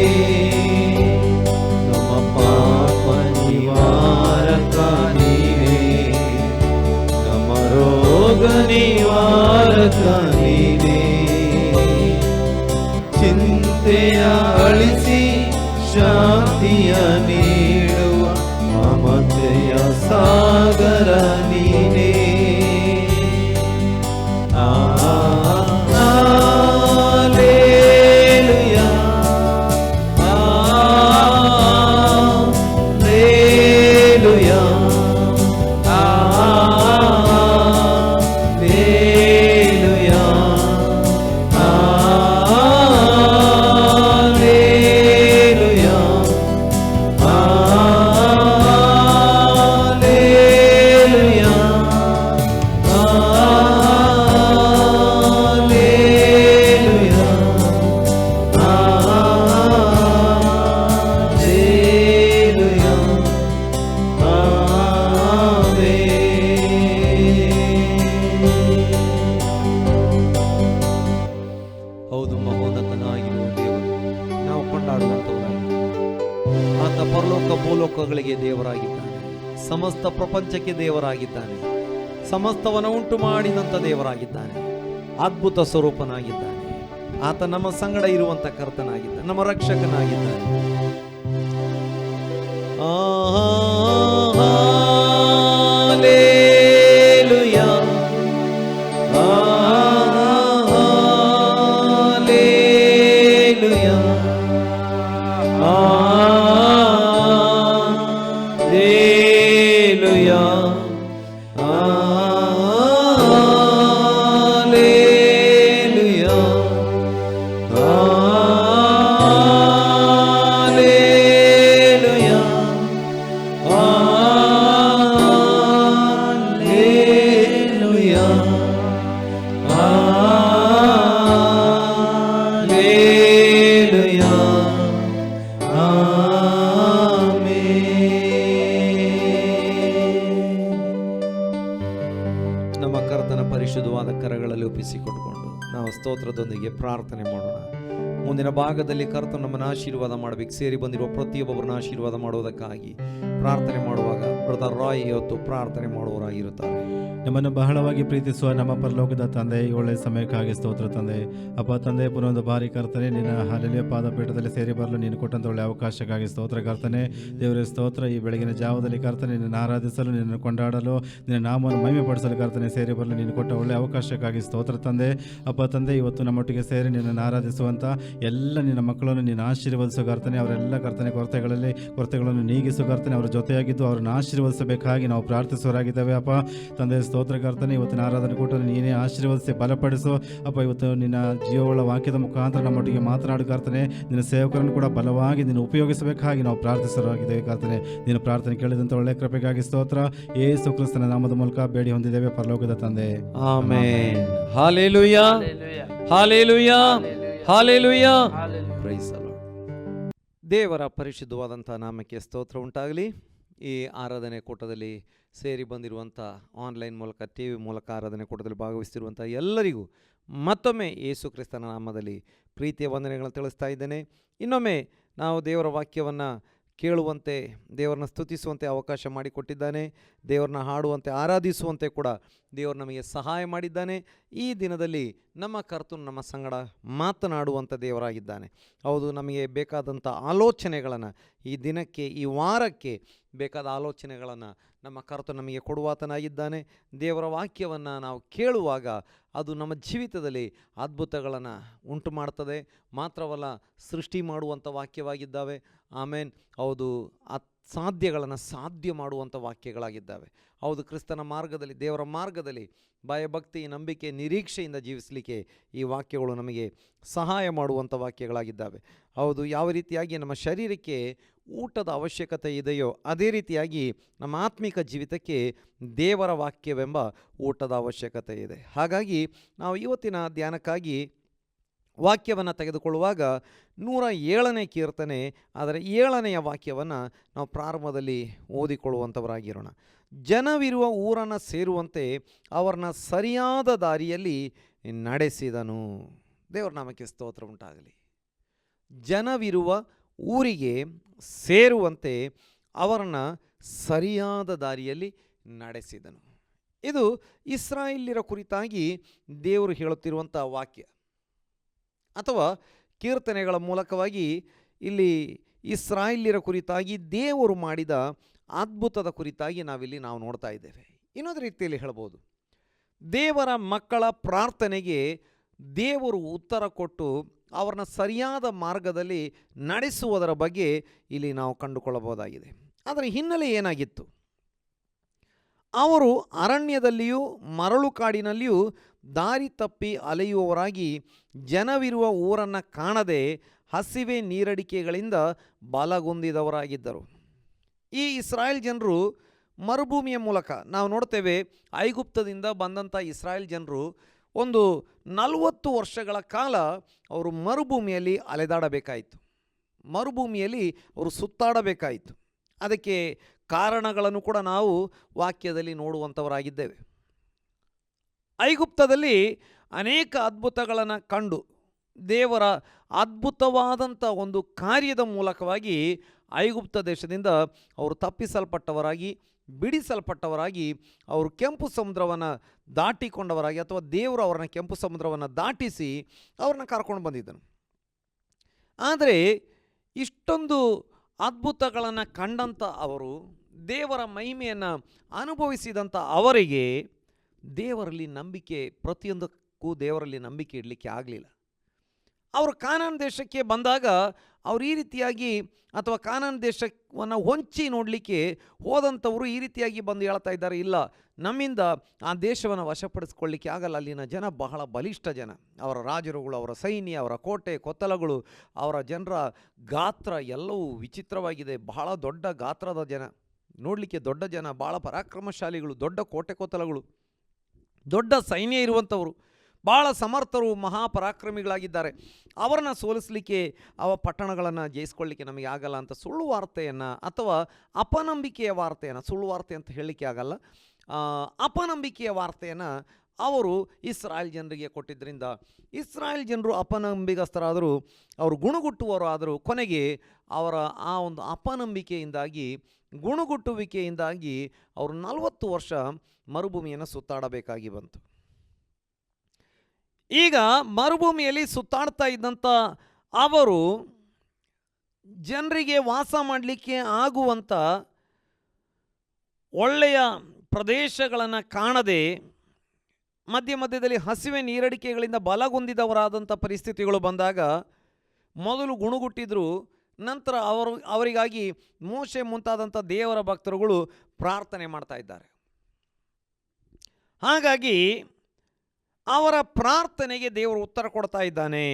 ನಮ್ಮ ಪಾಪ ನಿವಾರಕ ನೀನೇ, ನಮ್ಮ ರೋಗ ನಿವಾರಕ ನೀನೇ. ಚಿಂತೆಯ ಅಳಿಸಿ ಶಾಂತಿಯ ನೀಡುವ ಮಮತೆಯ ಸಾಗರ ನೀನೇ. ಹಾಲೆಲೂಯಾ, ಹಾಲೆಲೂಯಾ, ಹಾಲೆಲೂಯಾ, ಹಾಲೆಲೂಯಾ, ಭೂಲೋಕಗಳಿಗೆ ದೇವರಾಗಿದ್ದಾನೆ, ಸಮಸ್ತ ಪ್ರಪಂಚಕ್ಕೆ ದೇವರಾಗಿದ್ದಾನೆ, ಸಮಸ್ತವನ್ನು ಉಂಟು ಮಾಡಿದಂಥ ದೇವರಾಗಿದ್ದಾನೆ, ಅದ್ಭುತ ಸ್ವರೂಪನಾಗಿದ್ದಾನೆ. ಆತ ನಮ್ಮ ಸಂಗಡ ಇರುವಂತ ಕರ್ತನಾಗಿದ್ದಾನೆ, ನಮ್ಮ ರಕ್ಷಕನಾಗಿದ್ದಾನೆ. Hallelujah. ನಮ್ಮ ಕರ್ತನ ಪರಿಶುದ್ಧವಾದ ಕರಗಳಲ್ಲಿ ಒಪ್ಪಿಸಿಕೊಟ್ಕೊಂಡು ನಾವು ಸ್ತೋತ್ರದೊಂದಿಗೆ ಪ್ರಾರ್ಥನೆ ಮಾಡೋಣ. ಮುಂದಿನ ಭಾಗದಲ್ಲಿ ಕರ್ತನು ನಮ್ಮನ್ನು ಆಶೀರ್ವಾದ ಮಾಡಬೇಕು. ಸೇರಿ ಬಂದಿರುವ ಪ್ರತಿಯೊಬ್ಬರನ್ನ ಆಶೀರ್ವಾದ ಮಾಡುವುದಕ್ಕಾಗಿ ಪ್ರಾರ್ಥನೆ ಮಾಡುವಾಗ ಬ್ರದರ್ ರಾಯ್ ಇವತ್ತು ಪ್ರಾರ್ಥನೆ ಮಾಡುವವರಾಗಿರುತ್ತಾರೆ. ನಮ್ಮನ್ನು ಬಹಳವಾಗಿ ಪ್ರೀತಿಸುವ ನಮ್ಮ ಪರಲೋಕದ ತಂದೆ, ಈ ಒಳ್ಳೆಯ ಸಮಯಕ್ಕಾಗಿ ಸ್ತೋತ್ರ ತಂದೆ. ಅಪ್ಪ ತಂದೆ, ಪುನೊಂದು ಬಾರಿ ಕರ್ತನೆ ನಿನ್ನ ಹಲ್ಲೆಲೂಯ ಪಾದಪೀಠದಲ್ಲಿ ಸೇರಿ ಬರಲು ನೀನು ಕೊಟ್ಟಂತ ಒಳ್ಳೆಯ ಅವಕಾಶಕ್ಕಾಗಿ ಸ್ತೋತ್ರ ಕರ್ತನೆ. ದೇವರೇ ಸ್ತೋತ್ರ. ಈ ಬೆಳಗಿನ ಜಾವದಲ್ಲಿ ಕರ್ತನೆ ನಿನ್ನ ಆರಾಧಿಸಲು, ನಿನ್ನನ್ನು ಕೊಂಡಾಡಲು, ನಿನ್ನ ನಾಮವನ್ನು ಮಹಿಮೆಪಡಿಸಲು ಕರ್ತನೆ ಸೇರಿ ಬರಲು ನೀನು ಕೊಟ್ಟ ಒಳ್ಳೆಯ ಅವಕಾಶಕ್ಕಾಗಿ ಸ್ತೋತ್ರ ತಂದೆ. ಅಪ್ಪ ತಂದೆ, ಇವತ್ತು ನಮ್ಮೊಟ್ಟಿಗೆ ಸೇರಿ ನಿನ್ನನ್ನು ಆರಾಧಿಸುವಂಥ ಎಲ್ಲ ನಿನ್ನ ಮಕ್ಕಳನ್ನು ನೀನು ಆಶೀರ್ವದಿಸು ಕರ್ತನೆ. ಅವರೆಲ್ಲ ಕರ್ತನೆ ಕೊರತೆಗಳನ್ನು ನೀಗಿಸು ಕರ್ತನೆ. ಅವರ ಜೊತೆಯಾಗಿದ್ದು ಅವರನ್ನು ಆಶೀರ್ವದಿಸಬೇಕಾಗಿ ನಾವು ಪ್ರಾರ್ಥಿಸುವರಾಗಿದ್ದೇವೆ. ಅಪ್ಪ ತಂದೆ ಸ್ತೋತ್ರ ಕರ್ತನೆ. ಇವತ್ತಿನ ಆರಾಧನೆ ಕೂಟದಲ್ಲಿ ನೀನೇ ಆಶೀರ್ವದಿಸಿ ಬಲಪಡಿಸು ಅಪ್ಪ. ಇವತ್ತು ನಿನ್ನ ಜೀವಗಳ ವಾಕ್ಯದ ಮುಖಾಂತರ ನಮ್ಮೊಟ್ಟಿಗೆ ಮಾತನಾಡು ಕರ್ತನೆ. ನಿನ್ನ ಸೇವಕರನ್ನು ಕೂಡ ಬಲವಾಗಿ ನೀನು ಉಪಯೋಗಿಸಬೇಕಾಗಿ ನಾವು ಪ್ರಾರ್ಥಿಸುವರಾಗಿದ್ದೇವೆ ಕರ್ತನೆ. ನೀನು ಪ್ರಾರ್ಥನೆ ಕೇಳಿದಂಥ ಒಳ್ಳೆಯ ಕೃಪೆಗಾಗಿ ಸ್ತೋತ್ರ. ಯೇಸು ಕ್ರಿಸ್ತನ ನಾಮದ ಮೂಲಕ ಬೇಡಿ ಹೊಂದಿದ್ದೇವೆ ಪರಲೋಕದ ತಂದೆ. Amen. Hallelujah, hallelujah, hallelujah. Praise the Lord. ದೇವರ ಪರಿಶುದ್ಧವಾದಂಥ ನಾಮಕ್ಕೆ ಸ್ತೋತ್ರ ಉಂಟಾಗಲಿ. ಈ ಆರಾಧನೆ ಕೂಟದಲ್ಲಿ ಸೇರಿ ಬಂದಿರುವಂಥ ಆನ್ಲೈನ್ ಮೂಲಕ, ಟಿ ವಿ ಮೂಲಕ ಆರಾಧನೆ ಕೂಟದಲ್ಲಿ ಭಾಗವಹಿಸ್ತಿರುವಂಥ ಎಲ್ಲರಿಗೂ ಮತ್ತೊಮ್ಮೆ ಯೇಸು ಕ್ರಿಸ್ತನ ನಾಮದಲ್ಲಿ ಪ್ರೀತಿಯ ವಂದನೆಗಳನ್ನು ತಿಳಿಸ್ತಾ ಇದ್ದೇನೆ. ಇನ್ನೊಮ್ಮೆ ನಾವು ದೇವರ ವಾಕ್ಯವನ್ನು ಕೇಳುವಂತೆ, ದೇವರನ್ನ ಸ್ತುತಿಸುವಂತೆ ಅವಕಾಶ ಮಾಡಿಕೊಟ್ಟಿದ್ದಾನೆ. ದೇವರನ್ನ ಹಾಡುವಂತೆ, ಆರಾಧಿಸುವಂತೆ ಕೂಡ ದೇವರು ನಮಗೆ ಸಹಾಯ ಮಾಡಿದ್ದಾನೆ. ಈ ದಿನದಲ್ಲಿ ನಮ್ಮ ಕರ್ತನು ನಮ್ಮ ಸಂಗಡ ಮಾತನಾಡುವಂಥ ದೇವರಾಗಿದ್ದಾನೆ. ಹೌದು, ನಮಗೆ ಬೇಕಾದಂಥ ಆಲೋಚನೆಗಳನ್ನು, ಈ ದಿನಕ್ಕೆ, ಈ ವಾರಕ್ಕೆ ಬೇಕಾದ ಆಲೋಚನೆಗಳನ್ನು ನಮ್ಮ ಕರ್ತನು ನಮಗೆ ಕೊಡುವಾತನಾಗಿದ್ದಾನೆ. ದೇವರ ವಾಕ್ಯವನ್ನು ನಾವು ಕೇಳುವಾಗ ಅದು ನಮ್ಮ ಜೀವಿತದಲ್ಲಿ ಅದ್ಭುತಗಳನ್ನು ಉಂಟು ಮಾಡ್ತದೆ. ಮಾತ್ರವಲ್ಲ, ಸೃಷ್ಟಿ ಮಾಡುವಂಥ ವಾಕ್ಯವಾಗಿದ್ದಾವೆ. ಆಮೇನ್. ಹೌದು, ಅಸಾಧ್ಯಗಳನ್ನು ಸಾಧ್ಯ ಮಾಡುವಂಥ ವಾಕ್ಯಗಳಾಗಿದ್ದಾವೆ. ಹೌದು, ಕ್ರಿಸ್ತನ ಮಾರ್ಗದಲ್ಲಿ, ದೇವರ ಮಾರ್ಗದಲ್ಲಿ ಭಯಭಕ್ತಿ, ನಂಬಿಕೆ, ನಿರೀಕ್ಷೆಯಿಂದ ಜೀವಿಸಲಿಕ್ಕೆ ಈ ವಾಕ್ಯಗಳು ನಮಗೆ ಸಹಾಯ ಮಾಡುವಂಥ ವಾಕ್ಯಗಳಾಗಿದ್ದಾವೆ. ಹೌದು, ಯಾವ ರೀತಿಯಾಗಿ ನಮ್ಮ ಶರೀರಕ್ಕೆ ಊಟದ ಅವಶ್ಯಕತೆ ಇದೆಯೋ ಅದೇ ರೀತಿಯಾಗಿ ನಮ್ಮ ಆತ್ಮಿಕ ಜೀವಿತಕ್ಕೆ ದೇವರ ವಾಕ್ಯವೆಂಬ ಊಟದ ಅವಶ್ಯಕತೆ ಇದೆ. ಹಾಗಾಗಿ ನಾವು ಇವತ್ತಿನ ಧ್ಯಾನಕ್ಕಾಗಿ ವಾಕ್ಯವನ್ನು ತೆಗೆದುಕೊಳ್ಳುವಾಗ 107ನೇ ಕೀರ್ತನೆ, ಅದರ 7ನೇ ವಾಕ್ಯವನ್ನು ನಾವು ಪ್ರಾರಂಭದಲ್ಲಿ ಓದಿಕೊಳ್ಳುವಂಥವರಾಗಿರೋಣ. ಜನವಿರುವ ಊರನ್ನು ಸೇರುವಂತೆ ಅವರನ್ನ ಸರಿಯಾದ ದಾರಿಯಲ್ಲಿ ನಡೆಸಿದನು. ದೇವರ ನಾಮಕ್ಕೆ ಸ್ತೋತ್ರ ಉಂಟಾಗಲಿ. ಜನವಿರುವ ಊರಿಗೆ ಸೇರುವಂತೆ ಅವರನ್ನ ಸರಿಯಾದ ದಾರಿಯಲ್ಲಿ ನಡೆಸಿದನು. ಇದು ಇಸ್ರಾಯೇಲ್ಯರ ಕುರಿತಾಗಿ ದೇವರು ಹೇಳುತ್ತಿರುವಂಥ ವಾಕ್ಯ, ಅಥವಾ ಕೀರ್ತನೆಗಳ ಮೂಲಕವಾಗಿ ಇಲ್ಲಿ ಇಸ್ರಾಯೇಲ್ಯರ ಕುರಿತಾಗಿ ದೇವರು ಮಾಡಿದ ಅದ್ಭುತದ ಕುರಿತಾಗಿ ನಾವು ನೋಡ್ತಾ ಇದ್ದೇವೆ. ಇನ್ನೊಂದು ರೀತಿಯಲ್ಲಿ ಹೇಳ್ಬೋದು, ದೇವರ ಮಕ್ಕಳ ಪ್ರಾರ್ಥನೆಗೆ ದೇವರು ಉತ್ತರ ಕೊಟ್ಟು ಅವರನ್ನ ಸರಿಯಾದ ಮಾರ್ಗದಲ್ಲಿ ನಡೆಸುವುದರ ಬಗ್ಗೆ ಇಲ್ಲಿ ನಾವು ಕಂಡುಕೊಳ್ಳಬಹುದಾಗಿದೆ. ಅದರ ಹಿನ್ನೆಲೆ ಏನಾಗಿತ್ತು? ಅವರು ಅರಣ್ಯದಲ್ಲಿಯೂ ಮರಳುಕಾಡಿನಲ್ಲಿಯೂ ದಾರಿ ತಪ್ಪಿ ಅಲೆಯುವವರಾಗಿ ಜನವಿರುವ ಊರನ್ನು ಕಾಣದೆ ಹಸಿವೆ ನೀರಡಿಕೆಗಳಿಂದ ಬಲಗೊಂದಿದವರಾಗಿದ್ದರು. ಈ ಇಸ್ರಾಯೇಲ್ ಜನರು ಮರುಭೂಮಿಯ ಮೂಲಕ ನಾವು ನೋಡ್ತೇವೆ. ಐಗುಪ್ತದಿಂದ ಬಂದಂಥ ಇಸ್ರಾಯೇಲ್ ಜನರು ಒಂದು 40 ವರ್ಷಗಳ ಕಾಲ ಅವರು ಮರುಭೂಮಿಯಲ್ಲಿ ಅಲೆದಾಡಬೇಕಾಯಿತು. ಮರುಭೂಮಿಯಲ್ಲಿ ಅವರು ಸುತ್ತಾಡಬೇಕಾಯಿತು. ಅದಕ್ಕೆ ಕಾರಣಗಳನ್ನು ಕೂಡ ನಾವು ವಾಕ್ಯದಲ್ಲಿ ನೋಡುವಂಥವರಾಗಿದ್ದೇವೆ. ಐಗುಪ್ತದಲ್ಲಿ ಅನೇಕ ಅದ್ಭುತಗಳನ್ನು ಕಂಡು ದೇವರ ಅದ್ಭುತವಾದಂಥ ಒಂದು ಕಾರ್ಯದ ಮೂಲಕವಾಗಿ ಐಗುಪ್ತ ದೇಶದಿಂದ ಅವರು ತಪ್ಪಿಸಲ್ಪಟ್ಟವರಾಗಿ, ಬಿಡಿಸಲ್ಪಟ್ಟವರಾಗಿ, ಅವರು ಕೆಂಪು ಸಮುದ್ರವನ್ನು ದಾಟಿಕೊಂಡವರಾಗಿ, ಅಥವಾ ದೇವರು ಅವರನ್ನ ಕೆಂಪು ಸಮುದ್ರವನ್ನು ದಾಟಿಸಿ ಅವ್ರನ್ನ ಕರ್ಕೊಂಡು ಬಂದಿದ್ದನು. ಆದರೆ ಇಷ್ಟೊಂದು ಅದ್ಭುತಗಳನ್ನು ಕಂಡಂಥ ಅವರು, ದೇವರ ಮಹಿಮೆಯನ್ನು ಅನುಭವಿಸಿದಂಥ ಅವರಿಗೆ ದೇವರಲ್ಲಿ ನಂಬಿಕೆ, ಪ್ರತಿಯೊಂದಕ್ಕೂ ದೇವರಲ್ಲಿ ನಂಬಿಕೆ ಇಡಲಿಕ್ಕೆ ಆಗಲಿಲ್ಲ. ಅವರು ಕಾನಾನ್ ದೇಶಕ್ಕೆ ಬಂದಾಗ ಅವರು ಈ ರೀತಿಯಾಗಿ, ಅಥವಾ ಕಾನಾನ್ ದೇಶವನ್ನು ಹೊಂಚಿ ನೋಡಲಿಕ್ಕೆ ಹೋದಂಥವರು ಈ ರೀತಿಯಾಗಿ ಬಂದು ಹೇಳ್ತಾ ಇದ್ದಾರೆ, ಇಲ್ಲ ನಮ್ಮಿಂದ ಆ ದೇಶವನ್ನು ವಶಪಡಿಸ್ಕೊಳ್ಳಿಕ್ಕೆ ಆಗಲ್ಲ. ಅಲ್ಲಿನ ಜನ ಬಹಳ ಬಲಿಷ್ಠ ಜನ, ಅವರ ರಾಜರುಗಳು, ಅವರ ಸೈನ್ಯ, ಅವರ ಕೋಟೆ ಕೊತ್ತಲಗಳು, ಅವರ ಜನರ ಗಾತ್ರ ಎಲ್ಲವೂ ವಿಚಿತ್ರವಾಗಿದೆ. ಬಹಳ ದೊಡ್ಡ ಗಾತ್ರದ ಜನ, ನೋಡಲಿಕ್ಕೆ ದೊಡ್ಡ ಜನ, ಭಾಳ ಪರಾಕ್ರಮಶಾಲಿಗಳು, ದೊಡ್ಡ ಕೋಟೆ ಕೊತ್ತಲಗಳು, ದೊಡ್ಡ ಸೈನ್ಯ ಇರುವಂಥವರು, ಭಾಳ ಸಮರ್ಥರು, ಮಹಾಪರಾಕ್ರಮಿಗಳಾಗಿದ್ದಾರೆ. ಅವರನ್ನು ಸೋಲಿಸಲಿಕ್ಕೆ, ಅವ ಪಟ್ಟಣಗಳನ್ನು ಜಯಿಸ್ಕೊಳ್ಳಿಕ್ಕೆ ನಮಗೆ ಆಗಲ್ಲ ಅಂತ ಸುಳ್ಳು ವಾರ್ತೆಯನ್ನು, ಅಥವಾ ಅಪನಂಬಿಕೆಯ ವಾರ್ತೆಯನ್ನು, ಸುಳ್ಳು ವಾರ್ತೆ ಅಂತ ಹೇಳಲಿಕ್ಕೆ ಆಗಲ್ಲ, ಅಪನಂಬಿಕೆಯ ವಾರ್ತೆಯನ್ನು ಅವರು ಇಸ್ರಾಯೇಲ್ ಜನರಿಗೆ ಕೊಟ್ಟಿದ್ದರಿಂದ ಇಸ್ರಾಯೇಲ್ ಜನರು ಅಪನಂಬಿಗಸ್ತರಾದರೂ, ಅವರು ಗುಣಗುಟ್ಟುವವರು ಆದರೂ, ಕೊನೆಗೆ ಅವರ ಆ ಒಂದು ಅಪನಂಬಿಕೆಯಿಂದಾಗಿ, ಗುಣಗುಟ್ಟುವಿಕೆಯಿಂದಾಗಿ ಅವರು 40 ವರ್ಷ ಮರುಭೂಮಿಯನ್ನು ಸುತ್ತಾಡಬೇಕಾಗಿ ಬಂತು. ಈಗ ಮರುಭೂಮಿಯಲ್ಲಿ ಸುತ್ತಾಡ್ತಾ ಇದ್ದಂಥ ಅವರು ಜನರಿಗೆ ವಾಸ ಮಾಡಲಿಕ್ಕೆ ಆಗುವಂಥ ಒಳ್ಳೆಯ ಪ್ರದೇಶಗಳನ್ನು ಕಾಣದೆ, ಮಧ್ಯ ಮಧ್ಯದಲ್ಲಿ ಹಸಿವೆ ನೀರಡಿಕೆಗಳಿಂದ ಬಲಗೊಂದಿದವರಾದಂಥ ಪರಿಸ್ಥಿತಿಗಳು ಬಂದಾಗ ಮೊದಲು ಗುಣಗುಟ್ಟಿದ್ರು. ನಂತರ ಅವರಿಗಾಗಿ ಮೋಶೆ ಮುಂತಾದಂಥ ದೇವರ ಭಕ್ತರುಗಳು ಪ್ರಾರ್ಥನೆ ಮಾಡ್ತಾ ಇದ್ದಾರೆ. ಹಾಗಾಗಿ ಅವರ ಪ್ರಾರ್ಥನೆಗೆ ದೇವರು ಉತ್ತರ ಕೊಡ್ತಾ ಇದ್ದಾನೆ.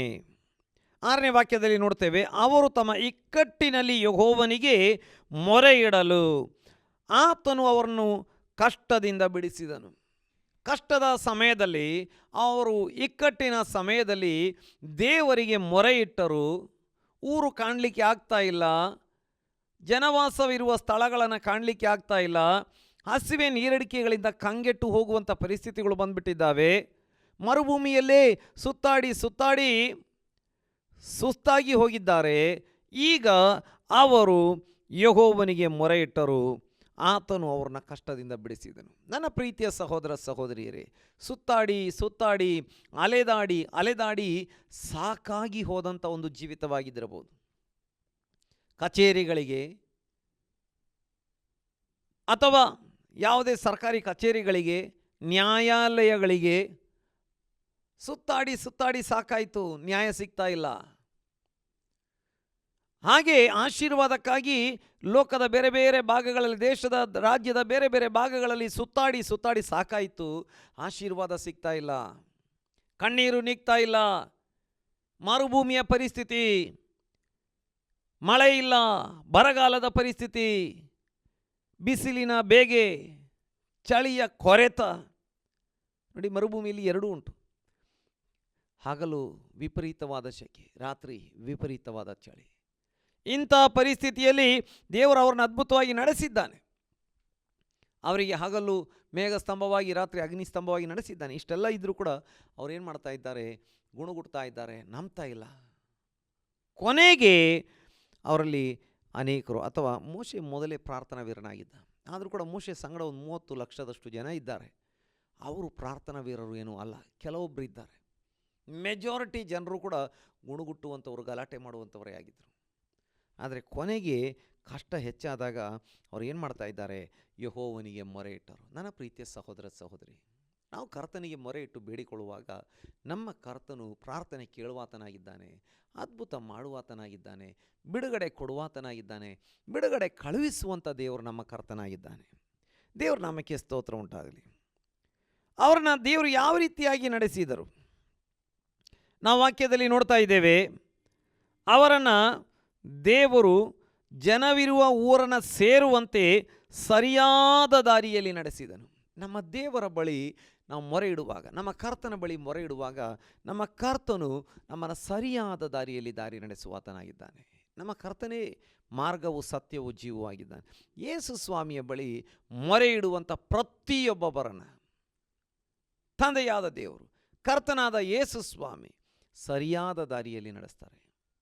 6ನೇ ವಾಕ್ಯದಲ್ಲಿ ನೋಡ್ತೇವೆ, ಅವರು ತಮ್ಮ ಇಕ್ಕಟ್ಟಿನಲ್ಲಿ ಯೆಹೋವನಿಗೆ ಮೊರೆ ಇಡಲು ಆತನು ಅವರನ್ನು ಕಷ್ಟದಿಂದ ಬಿಡಿಸಿದನು. ಕಷ್ಟದ ಸಮಯದಲ್ಲಿ, ಅವರು ಇಕ್ಕಟ್ಟಿನ ಸಮಯದಲ್ಲಿ ದೇವರಿಗೆ ಮೊರೆ ಇಟ್ಟರು. ಊರು ಕಾಣಲಿಕ್ಕೆ ಆಗ್ತಾ ಇಲ್ಲ, ಜನವಾಸವಿರುವ ಸ್ಥಳಗಳನ್ನು ಕಾಣಲಿಕ್ಕೆ ಆಗ್ತಾ ಇಲ್ಲ, ಹಸಿವೆ ನೀರಡಿಕೆಗಳಿಂದ ಕಂಗೆಟ್ಟು ಹೋಗುವಂಥ ಪರಿಸ್ಥಿತಿಗಳು ಬಂದ್ಬಿಟ್ಟಿದ್ದಾವೆ. ಮರುಭೂಮಿಯಲ್ಲೇ ಸುತ್ತಾಡಿ ಸುತ್ತಾಡಿ ಸುಸ್ತಾಗಿ ಹೋಗಿದ್ದಾರೆ. ಈಗ ಅವರು ಯೆಹೋವನಿಗೆ ಮೊರೆ ಇಟ್ಟರು, ಆತನು ಅವ್ರನ್ನ ಕಷ್ಟದಿಂದ ಬಿಡಿಸಿದನು. ನನ್ನ ಪ್ರೀತಿಯ ಸಹೋದರ ಸಹೋದರಿಯರೇ, ಸುತ್ತಾಡಿ ಸುತ್ತಾಡಿ ಅಲೆದಾಡಿ ಅಲೆದಾಡಿ ಸಾಕಾಗಿ ಹೋದಂಥ ಒಂದು ಜೀವಿತವಾಗಿದ್ದಿರಬಹುದು. ಕಚೇರಿಗಳಿಗೆ ಅಥವಾ ಯಾವುದೇ ಸರ್ಕಾರಿ ಕಚೇರಿಗಳಿಗೆ, ನ್ಯಾಯಾಲಯಗಳಿಗೆ ಸುತ್ತಾಡಿ ಸುತ್ತಾಡಿ ಸಾಕಾಯಿತು, ನ್ಯಾಯ ಸಿಗ್ತಾ ಇಲ್ಲ. ಹಾಗೆ ಆಶೀರ್ವಾದಕ್ಕಾಗಿ ಲೋಕದ ಬೇರೆ ಬೇರೆ ಭಾಗಗಳಲ್ಲಿ, ದೇಶದ ರಾಜ್ಯದ ಬೇರೆ ಬೇರೆ ಭಾಗಗಳಲ್ಲಿ ಸುತ್ತಾಡಿ ಸುತ್ತಾಡಿ ಸಾಕಾಯಿತು, ಆಶೀರ್ವಾದ ಸಿಗ್ತಾ ಇಲ್ಲ, ಕಣ್ಣೀರು ನಿಗ್ತಾ ಇಲ್ಲ. ಮರುಭೂಮಿಯ ಪರಿಸ್ಥಿತಿ, ಮಳೆ ಇಲ್ಲ, ಬರಗಾಲದ ಪರಿಸ್ಥಿತಿ, ಬಿಸಿಲಿನ ಬೇಗೆ, ಚಳಿಯ ಕೊರೆತ. ನೋಡಿ, ಮರುಭೂಮಿಯಲ್ಲಿ ಎರಡೂ ಉಂಟು. ಹಗಲು ವಿಪರೀತವಾದ ಸೆಕೆ, ರಾತ್ರಿ ವಿಪರೀತವಾದ ಚಳಿ. ಇಂಥ ಪರಿಸ್ಥಿತಿಯಲ್ಲಿ ದೇವರು ಅವರನ್ನು ಅದ್ಭುತವಾಗಿ ನಡೆಸಿದ್ದಾನೆ. ಅವರಿಗೆ ಹಗಲು ಮೇಘಸ್ತಂಭವಾಗಿ, ರಾತ್ರಿ ಅಗ್ನಿಸ್ತಂಭವಾಗಿ ನಡೆಸಿದ್ದಾನೆ. ಇಷ್ಟೆಲ್ಲ ಇದ್ದರೂ ಕೂಡ ಅವ್ರೇನು ಮಾಡ್ತಾ ಇದ್ದಾರೆ? ಗುಣಗುಡ್ತಾ ಇದ್ದಾರೆ, ನಂಬ್ತಾ ಇಲ್ಲ. ಕೊನೆಗೆ ಅವರಲ್ಲಿ ಅನೇಕರು, ಅಥವಾ ಮೋಶೆ ಮೊದಲೇ ಪ್ರಾರ್ಥನಾ ವೀರನಾಗಿದ್ದ, ಆದರೂ ಕೂಡ ಮೋಶೆ ಸಂಗಡ ಒಂದು 30 ಲಕ್ಷದಷ್ಟು ಜನ ಇದ್ದಾರೆ. ಅವರು ಪ್ರಾರ್ಥನಾ ವೀರರು ಏನೂ ಅಲ್ಲ, ಕೆಲವೊಬ್ಬರು ಇದ್ದಾರೆ. ಮೆಜಾರಿಟಿ ಜನರು ಕೂಡ ಗುಣಗುಟ್ಟುವಂಥವ್ರು, ಗಲಾಟೆ ಮಾಡುವಂಥವರೇ ಆಗಿದ್ದರು. ಆದರೆ ಕೊನೆಗೆ ಕಷ್ಟ ಹೆಚ್ಚಾದಾಗ ಅವ್ರು ಏನು ಮಾಡ್ತಾ ಇದ್ದಾರೆ? ಯೆಹೋವನಿಗೆ ಮೊರೆ ಇಟ್ಟರು. ನನ್ನ ಪ್ರೀತಿಯ ಸಹೋದರ ಸಹೋದರಿ, ನಾವು ಕರ್ತನಿಗೆ ಮೊರೆ ಇಟ್ಟು ಬೇಡಿಕೊಳ್ಳುವಾಗ ನಮ್ಮ ಕರ್ತನು ಪ್ರಾರ್ಥನೆ ಕೇಳುವಾತನಾಗಿದ್ದಾನೆ, ಅದ್ಭುತ ಮಾಡುವಾತನಾಗಿದ್ದಾನೆ, ಬಿಡುಗಡೆ ಕೊಡುವಾತನಾಗಿದ್ದಾನೆ, ಬಿಡುಗಡೆ ಕಳುಹಿಸುವಂಥ ದೇವರು ನಮ್ಮ ಕರ್ತನಾಗಿದ್ದಾನೆ. ದೇವ್ರ ನಾಮಕ್ಕೆ ಸ್ತೋತ್ರ ಉಂಟಾಗಲಿ. ಅವ್ರನ್ನ ದೇವರು ಯಾವ ರೀತಿಯಾಗಿ ನಡೆಸಿದರು ನಾವು ವಾಕ್ಯದಲ್ಲಿ ನೋಡ್ತಾ ಇದ್ದೇವೆ. ಅವರನ್ನು ದೇವರು ಜನವಿರುವ ಊರನ್ನು ಸೇರುವಂತೆ ಸರಿಯಾದ ದಾರಿಯಲ್ಲಿ ನಡೆಸಿದನು. ನಮ್ಮ ದೇವರ ಬಳಿ ನಾವು ಮೊರೆ ಇಡುವಾಗ, ನಮ್ಮ ಕರ್ತನ ಬಳಿ ಮೊರೆ ಇಡುವಾಗ, ನಮ್ಮ ಕರ್ತನು ನಮ್ಮನ್ನು ಸರಿಯಾದ ದಾರಿಯಲ್ಲಿ ದಾರಿ ನಡೆಸುವಾತನಾಗಿದ್ದಾನೆ. ನಮ್ಮ ಕರ್ತನೇ ಮಾರ್ಗವು ಸತ್ಯವೂ ಜೀವವಾಗಿದ್ದಾನೆ. ಯೇಸು ಸ್ವಾಮಿಯ ಬಳಿ ಮೊರೆ ಇಡುವಂಥ ಪ್ರತಿಯೊಬ್ಬೊಬ್ಬರನ್ನು ತಂದೆಯಾದ ದೇವರು, ಕರ್ತನಾದ ಯೇಸು ಸ್ವಾಮಿ ಸರಿಯಾದ ದಾರಿಯಲ್ಲಿ ನಡೆಸ್ತಾರೆ.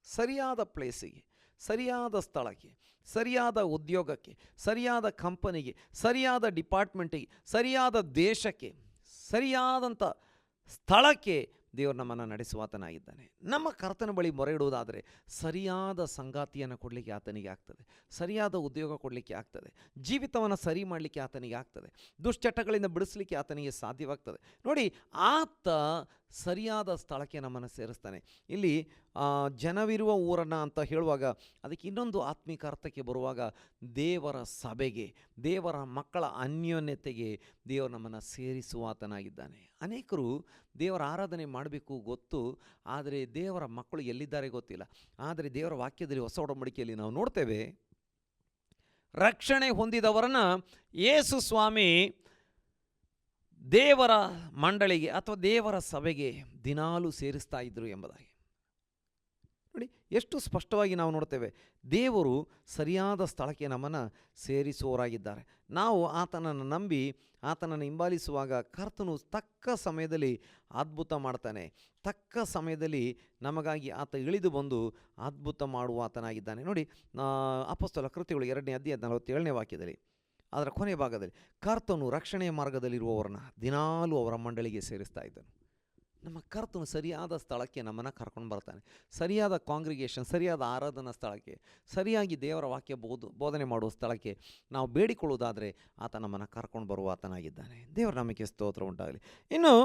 ಸರಿಯಾದ ಪ್ಲೇಸಿಗೆ, ಸರಿಯಾದ ಸ್ಥಳಕ್ಕೆ, ಸರಿಯಾದ ಉದ್ಯೋಗಕ್ಕೆ, ಸರಿಯಾದ ಕಂಪನಿಗೆ, ಸರಿಯಾದ ಡಿಪಾರ್ಟ್ಮೆಂಟಿಗೆ, ಸರಿಯಾದ ದೇಶಕ್ಕೆ, ಸರಿಯಾದಂಥ ಸ್ಥಳಕ್ಕೆ ದೇವರು ನಮ್ಮನ್ನು ನಡೆಸುವಾತನಾಗಿದ್ದಾನೆ. ನಮ್ಮ ಕರ್ತನ ಬಳಿ ಮೊರೆ ಇಡುವುದಾದರೆ ಸರಿಯಾದ ಸಂಗಾತಿಯನ್ನು ಕೊಡಲಿಕ್ಕೆ ಆತನಿಗೆ ಆಗ್ತದೆ, ಸರಿಯಾದ ಉದ್ಯೋಗ ಕೊಡಲಿಕ್ಕೆ ಆಗ್ತದೆ, ಜೀವಿತವನ್ನು ಸರಿ ಮಾಡಲಿಕ್ಕೆ ಆತನಿಗೆ ಆಗ್ತದೆ, ದುಶ್ಚಟಗಳಿಂದ ಬಿಡಿಸಲಿಕ್ಕೆ ಆತನಿಗೆ ಸಾಧ್ಯವಾಗ್ತದೆ. ನೋಡಿ, ಆತ ಸರಿಯಾದ ಸ್ಥಳಕ್ಕೆ ನಮ್ಮನ್ನು ಸೇರಿಸ್ತಾನೆ. ಇಲ್ಲಿ ಜನವಿರುವ ಊರನ್ನು ಅಂತ ಹೇಳುವಾಗ ಅದಕ್ಕೆ ಇನ್ನೊಂದು ಆತ್ಮಿಕ ಅರ್ಥಕ್ಕೆ ಬರುವಾಗ ದೇವರ ಸಭೆಗೆ, ದೇವರ ಮಕ್ಕಳ ಅನ್ಯೋನ್ಯತೆಗೆ ದೇವರು ನಮ್ಮನ್ನು ಸೇರಿಸುವಾತನಾಗಿದ್ದಾನೆ. ಅನೇಕರು ದೇವರ ಆರಾಧನೆ ಮಾಡಬೇಕು ಗೊತ್ತು, ಆದರೆ ದೇವರ ಮಕ್ಕಳು ಎಲ್ಲಿದ್ದಾರೆ ಗೊತ್ತಿಲ್ಲ. ಆದರೆ ದೇವರ ವಾಕ್ಯದಲ್ಲಿ ಹೊಸ ಒಡಂಬಡಿಕೆಯಲ್ಲಿ ನಾವು ನೋಡ್ತೇವೆ, ರಕ್ಷಣೆ ಹೊಂದಿದವರನ್ನ ಯೇಸು ಸ್ವಾಮಿ ದೇವರ ಮಂಡಳಿಗೆ ಅಥವಾ ದೇವರ ಸಭೆಗೆ ದಿನಾಲೂ ಸೇರಿಸ್ತಾ ಇದ್ದರು ಎಂಬುದಾಗಿ. ನೋಡಿ, ಎಷ್ಟು ಸ್ಪಷ್ಟವಾಗಿ ನಾವು ನೋಡ್ತೇವೆ, ದೇವರು ಸರಿಯಾದ ಸ್ಥಳಕ್ಕೆ ನಮ್ಮನ್ನು ಸೇರಿಸುವವರಾಗಿದ್ದಾರೆ. ನಾವು ಆತನನ್ನು ನಂಬಿ ಆತನನ್ನು ಹಿಂಬಾಲಿಸುವಾಗ ಕರ್ತನು ತಕ್ಕ ಸಮಯದಲ್ಲಿ ಅದ್ಭುತ ಮಾಡ್ತಾನೆ. ತಕ್ಕ ಸಮಯದಲ್ಲಿ ನಮಗಾಗಿ ಆತ ಇಳಿದು ಬಂದು ಅದ್ಭುತ ಮಾಡುವ ಆತನಾಗಿದ್ದಾನೆ. ನೋಡಿ, ಅಪೊಸ್ತಲ ಕೃತ್ಯಗಳು 2ನೇ ಅಧ್ಯಾಯ 47ನೇ ವಾಕ್ಯದಲ್ಲಿ, ಅದರ ಕೊನೆಯ ಭಾಗದಲ್ಲಿ, ಕರ್ತನು ರಕ್ಷಣೆಯ ಮಾರ್ಗದಲ್ಲಿರುವವರನ್ನ ದಿನಾಲೂ ಅವರ ಮಂಡಳಿಗೆ ಸೇರಿಸ್ತಾ ಇದ್ದನು. ನಮ್ಮ ಕರ್ತನು ಸರಿಯಾದ ಸ್ಥಳಕ್ಕೆ ನಮ್ಮನ್ನು ಕರ್ಕೊಂಡು ಬರ್ತಾನೆ. ಸರಿಯಾದ ಕಾಂಗ್ರಿಗೇಷನ್, ಸರಿಯಾದ ಆರಾಧನಾ ಸ್ಥಳಕ್ಕೆ, ಸರಿಯಾಗಿ ದೇವರ ವಾಕ್ಯ ಬೋಧನೆ ಮಾಡುವ ಸ್ಥಳಕ್ಕೆ ನಾವು ಬೇಡಿಕೊಳ್ಳುವುದಾದರೆ ಆತ ನಮ್ಮನ್ನು ಕರ್ಕೊಂಡು ಬರುವ ಆತನಾಗಿದ್ದಾನೆ. ದೇವರ ನಮಗೆ ಸ್ತೋತ್ರ ಉಂಟಾಗಲಿ. ಇನ್ನು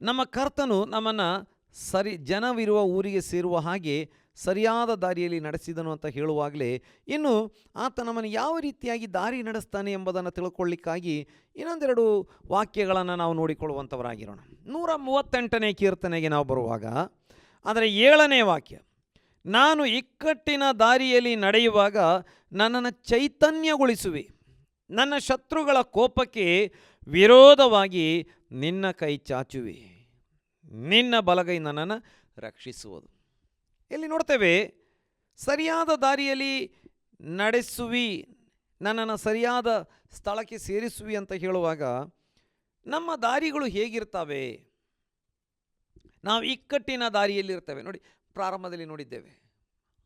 ನಮ್ಮ ಕರ್ತನು ನಮ್ಮನ್ನು ಜನವಿರುವ ಊರಿಗೆ ಸೇರುವ ಹಾಗೆ ಸರಿಯಾದ ದಾರಿಯಲ್ಲಿ ನಡೆಸಿದನು ಅಂತ ಹೇಳುವಾಗಲೇ, ಇನ್ನು ಆತ ನಮ್ಮನ್ನು ಯಾವ ರೀತಿಯಾಗಿ ದಾರಿ ನಡೆಸ್ತಾನೆ ಎಂಬುದನ್ನು ತಿಳ್ಕೊಳ್ಳಿಕ್ಕಾಗಿ ಇನ್ನೊಂದೆರಡು ವಾಕ್ಯಗಳನ್ನು ನಾವು ನೋಡಿಕೊಳ್ಳುವಂಥವರಾಗಿರೋಣ. 138ನೇ ಕೀರ್ತನೆಗೆ ನಾವು ಬರುವಾಗ ಅದರ 7ನೇ ವಾಕ್ಯ, ನಾನು ಇಕ್ಕಟ್ಟಿನ ದಾರಿಯಲ್ಲಿ ನಡೆಯುವಾಗ ನನ್ನನ್ನು ಚೈತನ್ಯಗೊಳಿಸುವೆ, ನನ್ನ ಶತ್ರುಗಳ ಕೋಪಕ್ಕೆ ವಿರೋಧವಾಗಿ ನಿನ್ನ ಕೈ ಚಾಚುವೆ, ನಿನ್ನ ಬಲಗೈ ನನ್ನನ್ನು ರಕ್ಷಿಸುವುದು. ಇಲ್ಲಿ ನೋಡ್ತೇವೆ, ಸರಿಯಾದ ದಾರಿಯಲ್ಲಿ ನಡೆಸುವಿ, ನನ್ನನ್ನು ಸರಿಯಾದ ಸ್ಥಳಕ್ಕೆ ಸೇರಿಸುವಿ ಅಂತ ಹೇಳುವಾಗ ನಮ್ಮ ದಾರಿಗಳು ಹೇಗಿರ್ತವೆ? ನಾವು ಇಕ್ಕಟ್ಟಿನ ದಾರಿಯಲ್ಲಿರ್ತೇವೆ. ನೋಡಿ, ಪ್ರಾರಂಭದಲ್ಲಿ ನೋಡಿದ್ದೇವೆ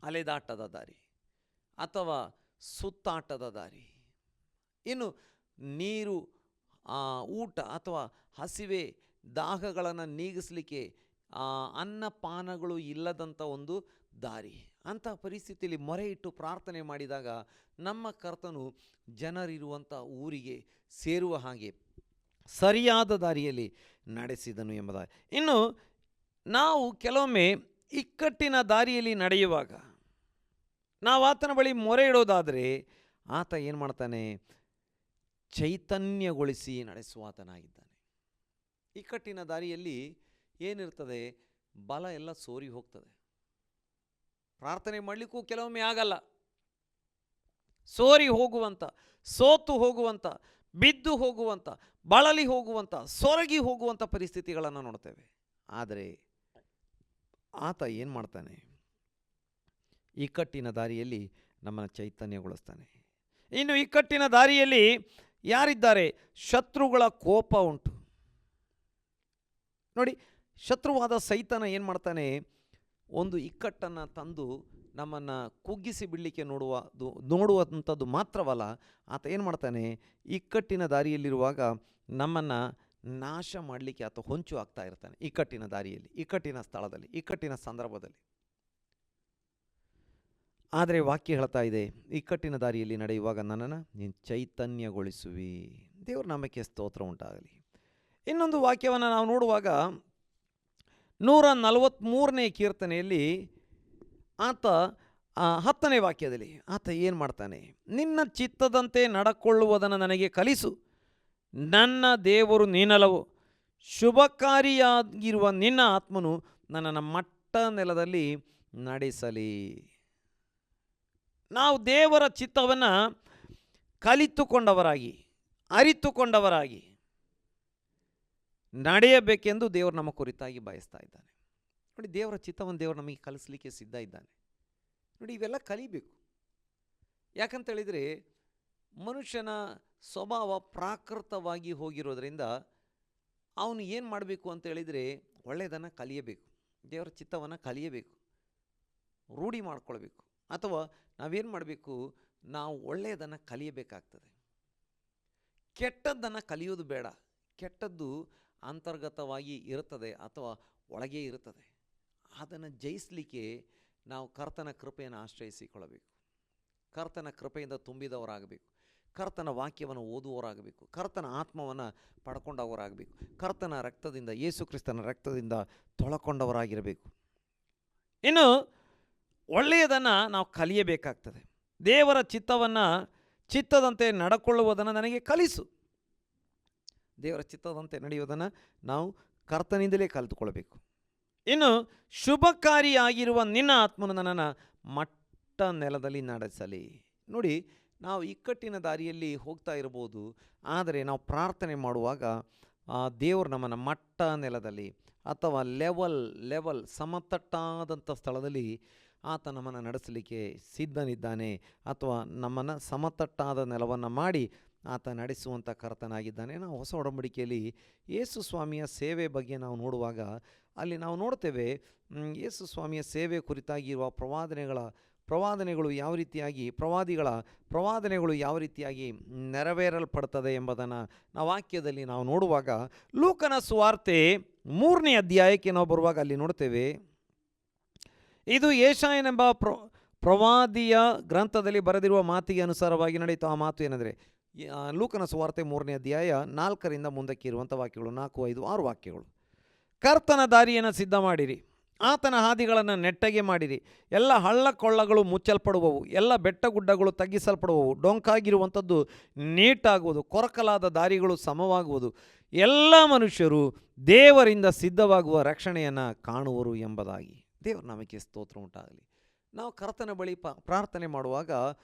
ಅಲೆದಾಟದ ದಾರಿ ಅಥವಾ ಸುತ್ತಾಟದ ದಾರಿ. ಇನ್ನು ನೀರು, ಊಟ ಅಥವಾ ಹಸಿವೆ ದಾಹಗಳನ್ನು ನೀಗಿಸಲಿಕ್ಕೆ ಅನ್ನಪಾನಗಳು ಇಲ್ಲದಂಥ ಒಂದು ದಾರಿ. ಅಂಥ ಪರಿಸ್ಥಿತಿಯಲ್ಲಿ ಮೊರೆ ಇಟ್ಟು ಪ್ರಾರ್ಥನೆ ಮಾಡಿದಾಗ ನಮ್ಮ ಕರ್ತನು ಜನರಿರುವಂಥ ಊರಿಗೆ ಸೇರುವ ಹಾಗೆ ಸರಿಯಾದ ದಾರಿಯಲ್ಲಿ ನಡೆಸಿದನು ಎಂಬುದಾಗಿ. ಇನ್ನು ನಾವು ಕೆಲವೊಮ್ಮೆ ಇಕ್ಕಟ್ಟಿನ ದಾರಿಯಲ್ಲಿ ನಡೆಯುವಾಗ ನಾವು ಆತನ ಬಳಿ ಮೊರೆ ಇಡೋದಾದರೆ ಆತ ಏನು ಮಾಡ್ತಾನೆ? ಚೈತನ್ಯಗೊಳಿಸಿ ನಡೆಸುವಾತನಾಗಿದ್ದಾನೆ. ಇಕ್ಕಟ್ಟಿನ ದಾರಿಯಲ್ಲಿ ಏನಿರ್ತದೆ? ಬಲ ಎಲ್ಲ ಸೋರಿ ಹೋಗ್ತದೆ. ಪ್ರಾರ್ಥನೆ ಮಾಡಲಿಕ್ಕೂ ಕೆಲವೊಮ್ಮೆ ಆಗಲ್ಲ. ಸೋರಿ ಹೋಗುವಂಥ, ಸೋತು ಹೋಗುವಂಥ, ಬಿದ್ದು ಹೋಗುವಂಥ, ಬಳಲಿ ಹೋಗುವಂಥ, ಸೊರಗಿ ಹೋಗುವಂಥ ಪರಿಸ್ಥಿತಿಗಳನ್ನು ನೋಡ್ತೇವೆ. ಆದರೆ ಆತ ಏನು ಮಾಡ್ತಾನೆ? ಇಕ್ಕಟ್ಟಿನ ದಾರಿಯಲ್ಲಿ ನಮ್ಮನ್ನು ಚೈತನ್ಯಗೊಳಿಸ್ತಾನೆ. ಇನ್ನು ಇಕ್ಕಟ್ಟಿನ ದಾರಿಯಲ್ಲಿ ಯಾರಿದ್ದಾರೆ? ಶತ್ರುಗಳ ಕೋಪ ಉಂಟು. ನೋಡಿ, ಶತ್ರುವಾದ ಸೈತಾನ ಏನು ಮಾಡ್ತಾನೆ? ಒಂದು ಇಕ್ಕಟ್ಟನ್ನು ತಂದು ನಮ್ಮನ್ನು ಕುಗ್ಗಿಸಿ ಬಿಡಲಿಕ್ಕೆ ನೋಡುವಂಥದ್ದು ಮಾತ್ರವಲ್ಲ, ಆತ ಏನು ಮಾಡ್ತಾನೆ? ಇಕ್ಕಟ್ಟಿನ ದಾರಿಯಲ್ಲಿರುವಾಗ ನಮ್ಮನ್ನು ನಾಶ ಮಾಡಲಿಕ್ಕೆ ಆತ ಹೊಂಚು ಆಗ್ತಾ ಇರ್ತಾನೆ. ಇಕ್ಕಟ್ಟಿನ ದಾರಿಯಲ್ಲಿ, ಇಕ್ಕಟ್ಟಿನ ಸ್ಥಳದಲ್ಲಿ, ಇಕ್ಕಟ್ಟಿನ ಸಂದರ್ಭದಲ್ಲಿ. ಆದರೆ ವಾಕ್ಯ ಹೇಳ್ತಾ ಇದೆ, ಇಕ್ಕಟ್ಟಿನ ದಾರಿಯಲ್ಲಿ ನಡೆಯುವಾಗ ನನ್ನನ್ನು ನೀನು ಚೈತನ್ಯಗೊಳಿಸುವಿ. ದೇವ್ರ ನಾಮಕ್ಕೆ ಸ್ತೋತ್ರ ಉಂಟಾಗಲಿ. ಇನ್ನೊಂದು ವಾಕ್ಯವನ್ನು ನಾವು ನೋಡುವಾಗ 143ನೇ ಕೀರ್ತನೆಯಲ್ಲಿ ಆತ 10ನೇ ವಾಕ್ಯದಲ್ಲಿ ಆತ ಏನು ಮಾಡ್ತಾನೆ? ನಿನ್ನ ಚಿತ್ತದಂತೆ ನಡಕೊಳ್ಳುವುದನ್ನು ನನಗೆ ಕಲಿಸು, ನನ್ನ ದೇವರು ನೀನಲ್ಲವೋ, ಶುಭಕಾರಿಯಾಗಿರುವ ನಿನ್ನ ಆತ್ಮನು ನನ್ನನ್ನು ಮಟ್ಟ ನೆಲದಲ್ಲಿ ನಡೆಸಲಿ. ನಾವು ದೇವರ ಚಿತ್ತವನ್ನು ಕಲಿತುಕೊಂಡವರಾಗಿ, ಅರಿತುಕೊಂಡವರಾಗಿ ನಡೆಯಬೇಕೆಂದು ದೇವರು ನಮ್ಮ ಕುರಿತಾಗಿ ಬಯಸ್ತಾ ಇದ್ದಾನೆ. ನೋಡಿ, ದೇವರ ಚಿತ್ತವನ್ನು ದೇವರು ನಮಗೆ ಕಲಿಸಲಿಕ್ಕೆ ಸಿದ್ಧ ಇದ್ದಾನೆ. ನೋಡಿ, ಇವೆಲ್ಲ ಕಲಿಬೇಕು. ಯಾಕಂತೇಳಿದರೆ ಮನುಷ್ಯನ ಸ್ವಭಾವ ಪ್ರಾಕೃತವಾಗಿ ಹೋಗಿರೋದ್ರಿಂದ ಅವನು ಏನು ಮಾಡಬೇಕು ಅಂತೇಳಿದರೆ ಒಳ್ಳೆಯದನ್ನು ಕಲಿಯಬೇಕು, ದೇವರ ಚಿತ್ತವನ್ನು ಕಲಿಯಬೇಕು. ರೂಢಿ ಮಾಡ್ಕೊಳ್ಬೇಕು. ಅಥವಾ ನಾವೇನು ಮಾಡಬೇಕು, ನಾವು ಒಳ್ಳೆಯದನ್ನು ಕಲಿಯಬೇಕಾಗ್ತದೆ. ಕೆಟ್ಟದ್ದನ್ನು ಕಲಿಯೋದು ಬೇಡ. ಕೆಟ್ಟದ್ದು ಅಂತರ್ಗತವಾಗಿ ಇರುತ್ತದೆ ಅಥವಾ ಒಳಗೆ ಇರುತ್ತದೆ. ಅದನ್ನು ಜಯಿಸಲಿಕ್ಕೆ ನಾವು ಕರ್ತನ ಕೃಪೆಯನ್ನು ಆಶ್ರಯಿಸಿಕೊಳ್ಳಬೇಕು. ಕರ್ತನ ಕೃಪೆಯಿಂದ ತುಂಬಿದವರಾಗಬೇಕು. ಕರ್ತನ ವಾಕ್ಯವನ್ನು ಓದುವವರಾಗಬೇಕು. ಕರ್ತನ ಆತ್ಮವನ್ನು ಪಡ್ಕೊಂಡವರಾಗಬೇಕು. ಕರ್ತನ ರಕ್ತದಿಂದ, ಯೇಸು ಕ್ರಿಸ್ತನ ರಕ್ತದಿಂದ ತೊಳಕೊಂಡವರಾಗಿರಬೇಕು. ಇನ್ನು ಒಳ್ಳೆಯದನ್ನು ನಾವು ಕಲಿಯಬೇಕಾಗ್ತದೆ. ದೇವರ ಚಿತ್ತದಂತೆ ನಡ್ಕೊಳ್ಳುವುದನ್ನು ನನಗೆ ಕಲಿಸು. ದೇವರ ಚಿತ್ತದಂತೆ ನಡೆಯುವುದನ್ನು ನಾವು ಕರ್ತನಿಂದಲೇ ಕಲಿತುಕೊಳ್ಬೇಕು. ಇನ್ನು ಶುಭಕಾರಿಯಾಗಿರುವ ನಿನ್ನ ಆತ್ಮನು ನನ್ನನ್ನು ಮಟ್ಟ ನೆಲದಲ್ಲಿ ನಡೆಸಲಿ. ನೋಡಿ, ನಾವು ಇಕ್ಕಟ್ಟಿನ ದಾರಿಯಲ್ಲಿ ಹೋಗ್ತಾ ಇರ್ಬೋದು, ಆದರೆ ನಾವು ಪ್ರಾರ್ಥನೆ ಮಾಡುವಾಗ ದೇವರು ನಮ್ಮನ್ನು ಮಟ್ಟ ನೆಲದಲ್ಲಿ ಅಥವಾ ಲೆವಲ್ ಸಮತಟ್ಟಾದಂಥ ಸ್ಥಳದಲ್ಲಿ ಆತ ನಮ್ಮನ್ನು ನಡೆಸಲಿಕ್ಕೆ ಸಿದ್ಧನಿದ್ದಾನೆ. ಅಥವಾ ನಮ್ಮನ್ನು ಸಮತಟ್ಟಾದ ನೆಲವನ್ನು ಮಾಡಿ ಆತ ನಡೆಸುವಂಥ ಕರ್ತನಾಗಿದ್ದಾನೆ. ನಾವು ಹೊಸ ಒಡಂಬಡಿಕೆಯಲ್ಲಿ ಯೇಸು ಸ್ವಾಮಿಯ ಸೇವೆ ಬಗ್ಗೆ ನಾವು ನೋಡುವಾಗ ಅಲ್ಲಿ ನಾವು ನೋಡ್ತೇವೆ, ಯೇಸು ಸ್ವಾಮಿಯ ಸೇವೆ ಕುರಿತಾಗಿರುವ ಪ್ರವಾದನೆಗಳು ಯಾವ ರೀತಿಯಾಗಿ, ಪ್ರವಾದನೆಗಳು ಯಾವ ರೀತಿಯಾಗಿ ನೆರವೇರಲ್ಪಡ್ತದೆ ಎಂಬುದನ್ನು ನಾವು ವಾಕ್ಯದಲ್ಲಿ ನಾವು ನೋಡುವಾಗ, ಲೂಕನ ಸುವಾರ್ತೆ 3ನೇ ಅಧ್ಯಾಯಕ್ಕೆ ನಾವು ಬರುವಾಗ ಅಲ್ಲಿ ನೋಡ್ತೇವೆ, ಇದು ಯೆಶಾಯನೆಂಬ ಪ್ರವಾದಿಯ ಗ್ರಂಥದಲ್ಲಿ ಬರೆದಿರುವ ಮಾತಿಗೆ ಅನುಸಾರವಾಗಿ ನಡೆಯಿತು. ಆ ಮಾತು ಏನೆಂದರೆ, ಲೂಕನ ಸುವಾರ್ತೆ 3ನೇ ಅಧ್ಯಾಯ 4ರಿಂದ ಮುಂದಕ್ಕೆ ಇರುವಂಥ ವಾಕ್ಯಗಳು, 4, 5, 6 ವಾಕ್ಯಗಳು. ಕರ್ತನ ದಾರಿಯನ್ನು ಸಿದ್ಧ ಮಾಡಿರಿ, ಆತನ ಹಾದಿಗಳನ್ನು ನೆಟ್ಟಗೆ ಮಾಡಿರಿ. ಎಲ್ಲ ಹಳ್ಳ ಕೊಳ್ಳಗಳು ಮುಚ್ಚಲ್ಪಡುವವು, ಎಲ್ಲ ಬೆಟ್ಟ ಗುಡ್ಡಗಳು ತಗ್ಗಿಸಲ್ಪಡುವವು. ಡೊಂಕಾಗಿರುವಂಥದ್ದು ನೀಟಾಗುವುದು, ಕೊರಕಲಾದ ದಾರಿಗಳು ಸಮವಾಗುವುದು. ಎಲ್ಲ ಮನುಷ್ಯರು ದೇವರಿಂದ ಸಿದ್ಧವಾಗುವ ರಕ್ಷಣೆಯನ್ನು ಕಾಣುವರು ಎಂಬುದಾಗಿ. ದೇವರ ನಾಮಕ್ಕೆ ಸ್ತೋತ್ರ ಉಂಟಾಗಲಿ. ನಾವು ಕರ್ತನ ಬಳಿ ಪ್ರಾರ್ಥನೆ ಮಾಡುವಾಗ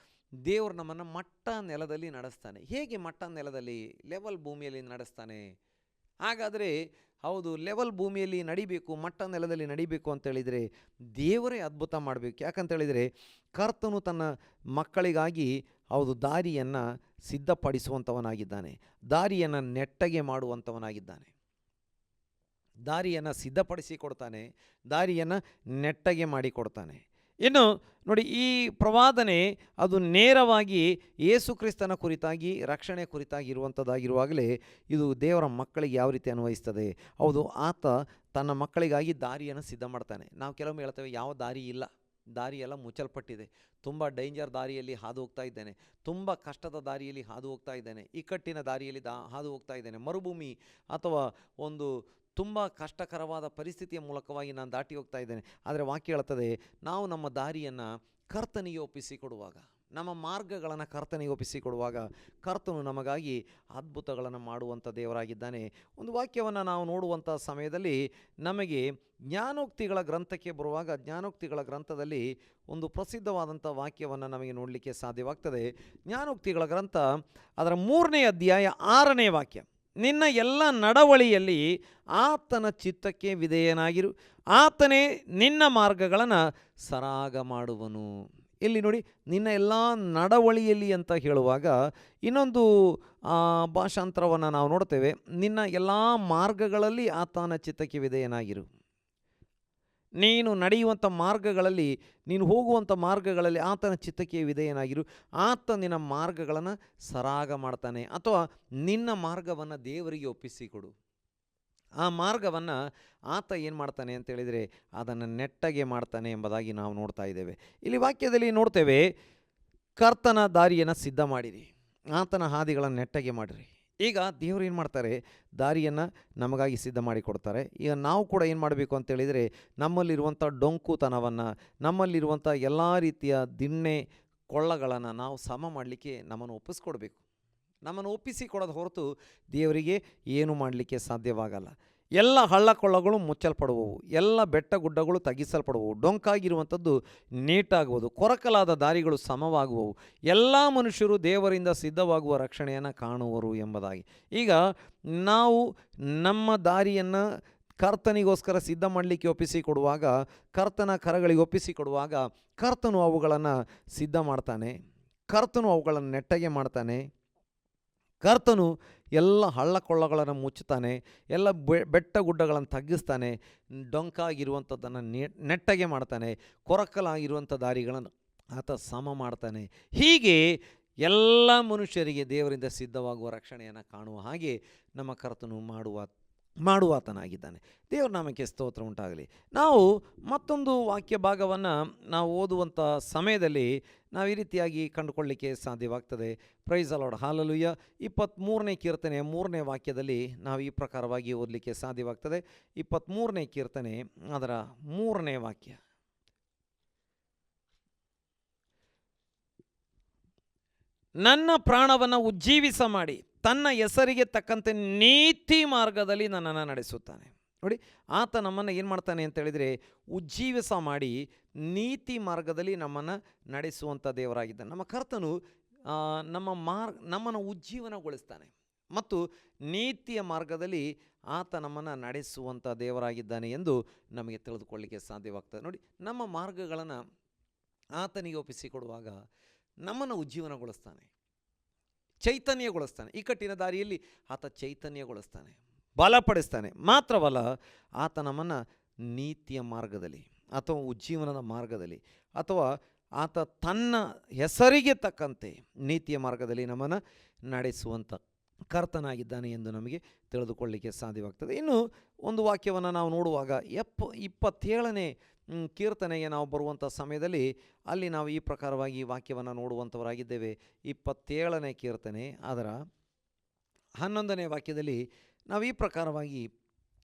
ದೇವರು ನಮ್ಮನ್ನು ಮಟ್ಟ ನೆಲದಲ್ಲಿ ನಡೆಸ್ತಾನೆ. ಹೇಗೆ ಮಟ್ಟ ನೆಲದಲ್ಲಿ, ಲೆವೆಲ್ ಭೂಮಿಯಲ್ಲಿ ನಡೆಸ್ತಾನೆ? ಹಾಗಾದರೆ ಹೌದು, ಲೆವೆಲ್ ಭೂಮಿಯಲ್ಲಿ ನಡಿಬೇಕು, ಮಟ್ಟ ನೆಲದಲ್ಲಿ ನಡಿಬೇಕು ಅಂತೇಳಿದರೆ ದೇವರೇ ಅದ್ಭುತ ಮಾಡಬೇಕು. ಯಾಕಂತೇಳಿದರೆ ಕರ್ತನು ತನ್ನ ಮಕ್ಕಳಿಗಾಗಿ ದಾರಿಯನ್ನು ಸಿದ್ಧಪಡಿಸುವಂಥವನಾಗಿದ್ದಾನೆ. ದಾರಿಯನ್ನು ನೆಟ್ಟಗೆ ಮಾಡುವಂಥವನಾಗಿದ್ದಾನೆ. ದಾರಿಯನ್ನು ಸಿದ್ಧಪಡಿಸಿ ಕೊಡ್ತಾನೆ, ದಾರಿಯನ್ನು ನೆಟ್ಟಗೆ ಮಾಡಿಕೊಡ್ತಾನೆ. ಇನ್ನು ನೋಡಿ, ಈ ಪ್ರವಾದನೆ ಅದು ನೇರವಾಗಿ ಯೇಸು ಕ್ರಿಸ್ತನ ಕುರಿತಾಗಿ, ರಕ್ಷಣೆ ಕುರಿತಾಗಿ ಇರುವಂಥದ್ದಾಗಿರುವಾಗಲೇ ಇದು ದೇವರ ಮಕ್ಕಳಿಗೆ ಯಾವ ರೀತಿ ಅನ್ವಯಿಸ್ತದೆ. ಹೌದು, ಆತ ತನ್ನ ಮಕ್ಕಳಿಗಾಗಿ ದಾರಿಯನ್ನು ಸಿದ್ಧ ಮಾಡ್ತಾನೆ. ನಾವು ಕೆಲವೊಮ್ಮೆ ಹೇಳ್ತೇವೆ, ಯಾವ ದಾರಿ ಇಲ್ಲ, ದಾರಿಯೆಲ್ಲ ಮುಚ್ಚಲ್ಪಟ್ಟಿದೆ, ತುಂಬ ಡೇಂಜರ್ ದಾರಿಯಲ್ಲಿ ಹಾದು ಹೋಗ್ತಾ ಇದ್ದೇನೆ, ತುಂಬ ಕಷ್ಟದ ದಾರಿಯಲ್ಲಿ ಹಾದು ಹೋಗ್ತಾ ಇದ್ದೇನೆ, ಇಕ್ಕಟ್ಟಿನ ದಾರಿಯಲ್ಲಿ ಹಾದು ಹೋಗ್ತಾ ಇದ್ದೇನೆ, ಮರುಭೂಮಿ ಅಥವಾ ಒಂದು ತುಂಬ ಕಷ್ಟಕರವಾದ ಪರಿಸ್ಥಿತಿಯ ಮೂಲಕವಾಗಿ ನಾನು ದಾಟಿ ಹೋಗ್ತಾ ಇದ್ದೇನೆ. ಆದರೆ ವಾಕ್ಯ ಹೇಳ್ತದೆ, ನಾವು ನಮ್ಮ ದಾರಿಯನ್ನು ಕರ್ತನಿಗೆ ಒಪ್ಪಿಸಿಕೊಡುವಾಗ, ನಮ್ಮ ಮಾರ್ಗಗಳನ್ನು ಕರ್ತನಿಗೆ ಒಪ್ಪಿಸಿಕೊಡುವಾಗ ಕರ್ತನು ನಮಗಾಗಿ ಅದ್ಭುತಗಳನ್ನು ಮಾಡುವಂಥ ದೇವರಾಗಿದ್ದಾನೆ. ಒಂದು ವಾಕ್ಯವನ್ನು ನಾವು ನೋಡುವಂಥ ಸಮಯದಲ್ಲಿ ನಮಗೆ ಜ್ಞಾನೋಕ್ತಿಗಳ ಗ್ರಂಥಕ್ಕೆ ಬರುವಾಗ, ಜ್ಞಾನೋಕ್ತಿಗಳ ಗ್ರಂಥದಲ್ಲಿ ಒಂದು ಪ್ರಸಿದ್ಧವಾದಂಥ ವಾಕ್ಯವನ್ನು ನಮಗೆ ನೋಡಲಿಕ್ಕೆ ಸಾಧ್ಯವಾಗ್ತದೆ. ಜ್ಞಾನೋಕ್ತಿಗಳ ಗ್ರಂಥ ಅದರ 3ನೇ ಅಧ್ಯಾಯ 6ನೇ ವಾಕ್ಯ, ನಿನ್ನ ಎಲ್ಲ ನಡವಳಿಯಲ್ಲಿ ಆತನ ಚಿತ್ತಕ್ಕೆ ವಿಧೇಯನಾಗಿರು, ಆತನೇ ನಿನ್ನ ಮಾರ್ಗಗಳನ್ನು ಸರಾಗ ಮಾಡುವನು. ಇಲ್ಲಿ ನೋಡಿ, ನಿನ್ನ ಎಲ್ಲ ನಡವಳಿಯಲ್ಲಿ ಅಂತ ಹೇಳುವಾಗ ಇನ್ನೊಂದು ಭಾಷಾಂತರವನ್ನು ನಾವು ನೋಡ್ತೇವೆ, ನಿನ್ನ ಎಲ್ಲ ಮಾರ್ಗಗಳಲ್ಲಿ ಆತನ ಚಿತ್ತಕ್ಕೆ ವಿಧೇಯನಾಗಿರು. ನೀನು ನಡೆಯುವಂಥ ಮಾರ್ಗಗಳಲ್ಲಿ, ನೀನು ಹೋಗುವಂಥ ಮಾರ್ಗಗಳಲ್ಲಿ ಆತನ ಚಿತ್ತಕ್ಕೆ ವಿಧೇಯನಾಗಿರು. ಆತ ನಿನ್ನ ಮಾರ್ಗಗಳನ್ನು ಸರಾಗ ಮಾಡ್ತಾನೆ. ಅಥವಾ ನಿನ್ನ ಮಾರ್ಗವನ್ನು ದೇವರಿಗೆ ಒಪ್ಪಿಸಿಕೊಡು. ಆ ಮಾರ್ಗವನ್ನು ಆತ ಏನು ಮಾಡ್ತಾನೆ ಅಂತೇಳಿದರೆ ಅದನ್ನು ನೆಟ್ಟಗೆ ಮಾಡ್ತಾನೆ ಎಂಬುದಾಗಿ ನಾವು ನೋಡ್ತಾ ಇದ್ದೇವೆ. ಇಲ್ಲಿ ವಾಕ್ಯದಲ್ಲಿ ನೋಡ್ತೇವೆ, ಕರ್ತನ ದಾರಿಯನ್ನು ಸಿದ್ಧ ಮಾಡಿರಿ, ಆತನ ಹಾದಿಗಳನ್ನು ನೆಟ್ಟಗೆ ಮಾಡಿರಿ. ಈಗ ದೇವರು ಏನು ಮಾಡ್ತಾರೆ, ದಾರಿಯನ್ನು ನಮಗಾಗಿ ಸಿದ್ಧ ಮಾಡಿಕೊಡ್ತಾರೆ. ಈಗ ನಾವು ಕೂಡ ಏನು ಮಾಡಬೇಕು ಅಂತೇಳಿದರೆ, ನಮ್ಮಲ್ಲಿರುವಂಥ ಡೊಂಕುತನವನ್ನು, ನಮ್ಮಲ್ಲಿರುವಂಥ ಎಲ್ಲ ರೀತಿಯ ದಿಣ್ಣೆ ಕೊಳ್ಳಗಳನ್ನು ನಾವು ಸಮ ಮಾಡಲಿಕ್ಕೆ ನಮ್ಮನ್ನು ಒಪ್ಪಿಸ್ಕೊಡ್ಬೇಕು. ನಮ್ಮನ್ನು ಒಪ್ಪಿಸಿಕೊಡೋದು ಹೊರತು ದೇವರಿಗೆ ಏನು ಮಾಡಲಿಕ್ಕೆ ಸಾಧ್ಯವಾಗಲ್ಲ. ಎಲ್ಲ ಹಳ್ಳಕೊಳ್ಳಗಳು ಮುಚ್ಚಲ್ಪಡುವವು, ಎಲ್ಲ ಬೆಟ್ಟ ಗುಡ್ಡಗಳು ತಗ್ಗಿಸಲ್ಪಡುವವು, ಡೊಂಕಾಗಿರುವಂಥದ್ದು ನೀಟಾಗುವುದು, ಕೊರಕಲಾದ ದಾರಿಗಳು ಸಮವಾಗುವವು, ಎಲ್ಲ ಮನುಷ್ಯರು ದೇವರಿಂದ ಸಿದ್ಧವಾಗುವ ರಕ್ಷಣೆಯನ್ನು ಕಾಣುವರು ಎಂಬುದಾಗಿ. ಈಗ ನಾವು ನಮ್ಮ ದಾರಿಯನ್ನು ಕರ್ತನಿಗೋಸ್ಕರ ಸಿದ್ಧ ಮಾಡಲಿಕ್ಕೆ ಒಪ್ಪಿಸಿಕೊಡುವಾಗ, ಕರ್ತನ ಕರಗಳಿಗೆ ಒಪ್ಪಿಸಿಕೊಡುವಾಗ ಕರ್ತನು ಅವುಗಳನ್ನು ಸಿದ್ಧ ಮಾಡ್ತಾನೆ, ಕರ್ತನು ಅವುಗಳನ್ನು ನೆಟ್ಟಗೆ ಮಾಡ್ತಾನೆ, ಕರ್ತನು ಎಲ್ಲ ಹಳ್ಳ ಕೊಳ್ಳಗಳನ್ನು ಮುಚ್ಚುತ್ತಾನೆ, ಎಲ್ಲ ಬೆಟ್ಟ ಗುಡ್ಡಗಳನ್ನು ತಗ್ಗಿಸ್ತಾನೆ, ಡೊಂಕಾಗಿರುವಂಥದ್ದನ್ನು ನೆಟ್ಟಗೆ ಮಾಡ್ತಾನೆ, ಕೊರಕಲಾಗಿರುವಂಥ ದಾರಿಗಳನ್ನು ಆತ ಸಮ ಮಾಡ್ತಾನೆ. ಹೀಗೆ ಎಲ್ಲ ಮನುಷ್ಯರಿಗೆ ದೇವರಿಂದ ಸಿದ್ಧವಾಗುವ ರಕ್ಷಣೆಯನ್ನು ಕಾಣುವ ಹಾಗೆ ನಮ್ಮ ಕರ್ತನು ಮಾಡುವಾತನಾಗಿದ್ದಾನೆ. ದೇವರ ನಾಮಕ್ಕೆ ಸ್ತೋತ್ರ ಉಂಟಾಗಲಿ. ನಾವು ಮತ್ತೊಂದು ವಾಕ್ಯ ಭಾಗವನ್ನು ನಾವು ಓದುವಂಥ ಸಮಯದಲ್ಲಿ ನಾವು ಈ ರೀತಿಯಾಗಿ ಕಂಡುಕೊಳ್ಳಲಿಕ್ಕೆ ಸಾಧ್ಯವಾಗ್ತದೆ. Praise the lord, hallelujah. 23ನೇ ಕೀರ್ತನೆ 3ನೇ ವಾಕ್ಯದಲ್ಲಿ ನಾವು ಈ ಪ್ರಕಾರವಾಗಿ ಓದಲಿಕ್ಕೆ ಸಾಧ್ಯವಾಗ್ತದೆ. 23ನೇ ಕೀರ್ತನೆ ಅದರ 3ನೇ ವಾಕ್ಯ. ನನ್ನ ಪ್ರಾಣವನ್ನು ಉಜ್ಜೀವಿಸ ಮಾಡಿ ತನ್ನ ಹೆಸರಿಗೆ ತಕ್ಕಂತೆ ನೀತಿ ಮಾರ್ಗದಲ್ಲಿ ನನ್ನನ್ನು ನಡೆಸುತ್ತಾನೆ. ನೋಡಿ, ಆತ ನಮ್ಮನ್ನು ಏನು ಮಾಡ್ತಾನೆ ಅಂತ ಹೇಳಿದರೆ, ಉಜ್ಜೀವಿಸ ಮಾಡಿ ನೀತಿ ಮಾರ್ಗದಲ್ಲಿ ನಮ್ಮನ್ನು ನಡೆಸುವಂಥ ದೇವರಾಗಿದ್ದಾನೆ. ನಮ್ಮ ಕರ್ತನು ನಮ್ಮನ್ನು ಉಜ್ಜೀವನಗೊಳಿಸ್ತಾನೆ ಮತ್ತು ನೀತಿಯ ಮಾರ್ಗದಲ್ಲಿ ಆತ ನಮ್ಮನ್ನು ನಡೆಸುವಂಥ ದೇವರಾಗಿದ್ದಾನೆ ಎಂದು ನಮಗೆ ತಿಳಿದುಕೊಳ್ಳಲಿಕ್ಕೆ ಸಾಧ್ಯವಾಗ್ತದೆ. ನೋಡಿ, ನಮ್ಮ ಮಾರ್ಗಗಳನ್ನು ಆತನಿಗೆ ಒಪ್ಪಿಸಿಕೊಡುವಾಗ ನಮ್ಮನ್ನು ಉಜ್ಜೀವನಗೊಳಿಸ್ತಾನೆ, ಚೈತನ್ಯಗೊಳಿಸ್ತಾನೆ. ಇಕ್ಕಟ್ಟಿನ ದಾರಿಯಲ್ಲಿ ಆತ ಚೈತನ್ಯಗೊಳಿಸ್ತಾನೆ, ಬಲಪಡಿಸ್ತಾನೆ. ಮಾತ್ರವಲ್ಲ, ಆತ ನಮ್ಮನ್ನು ನೀತಿಯ ಮಾರ್ಗದಲ್ಲಿ ಅಥವಾ ಉಜ್ಜೀವನದ ಮಾರ್ಗದಲ್ಲಿ ಅಥವಾ ಆತ ತನ್ನ ಹೆಸರಿಗೆ ತಕ್ಕಂತೆ ನೀತಿಯ ಮಾರ್ಗದಲ್ಲಿ ನಮ್ಮನ್ನು ನಡೆಸುವಂಥ ಕರ್ತನಾಗಿದ್ದಾನೆ ಎಂದು ನಮಗೆ ತಿಳಿದುಕೊಳ್ಳಲಿಕ್ಕೆ ಸಾಧ್ಯವಾಗ್ತದೆ. ಇನ್ನು ಒಂದು ವಾಕ್ಯವನ್ನು ನಾವು ನೋಡುವಾಗ 27ನೇ ಕೀರ್ತನೆಗೆ ನಾವು ಬರುವಂಥ ಸಮಯದಲ್ಲಿ ಅಲ್ಲಿ ನಾವು ಈ ಪ್ರಕಾರವಾಗಿ ಈ ವಾಕ್ಯವನ್ನು ನೋಡುವಂಥವರಾಗಿದ್ದೇವೆ. 27ನೇ ಕೀರ್ತನೆ ಅದರ 11ನೇ ವಾಕ್ಯದಲ್ಲಿ ನಾವು ಈ ಪ್ರಕಾರವಾಗಿ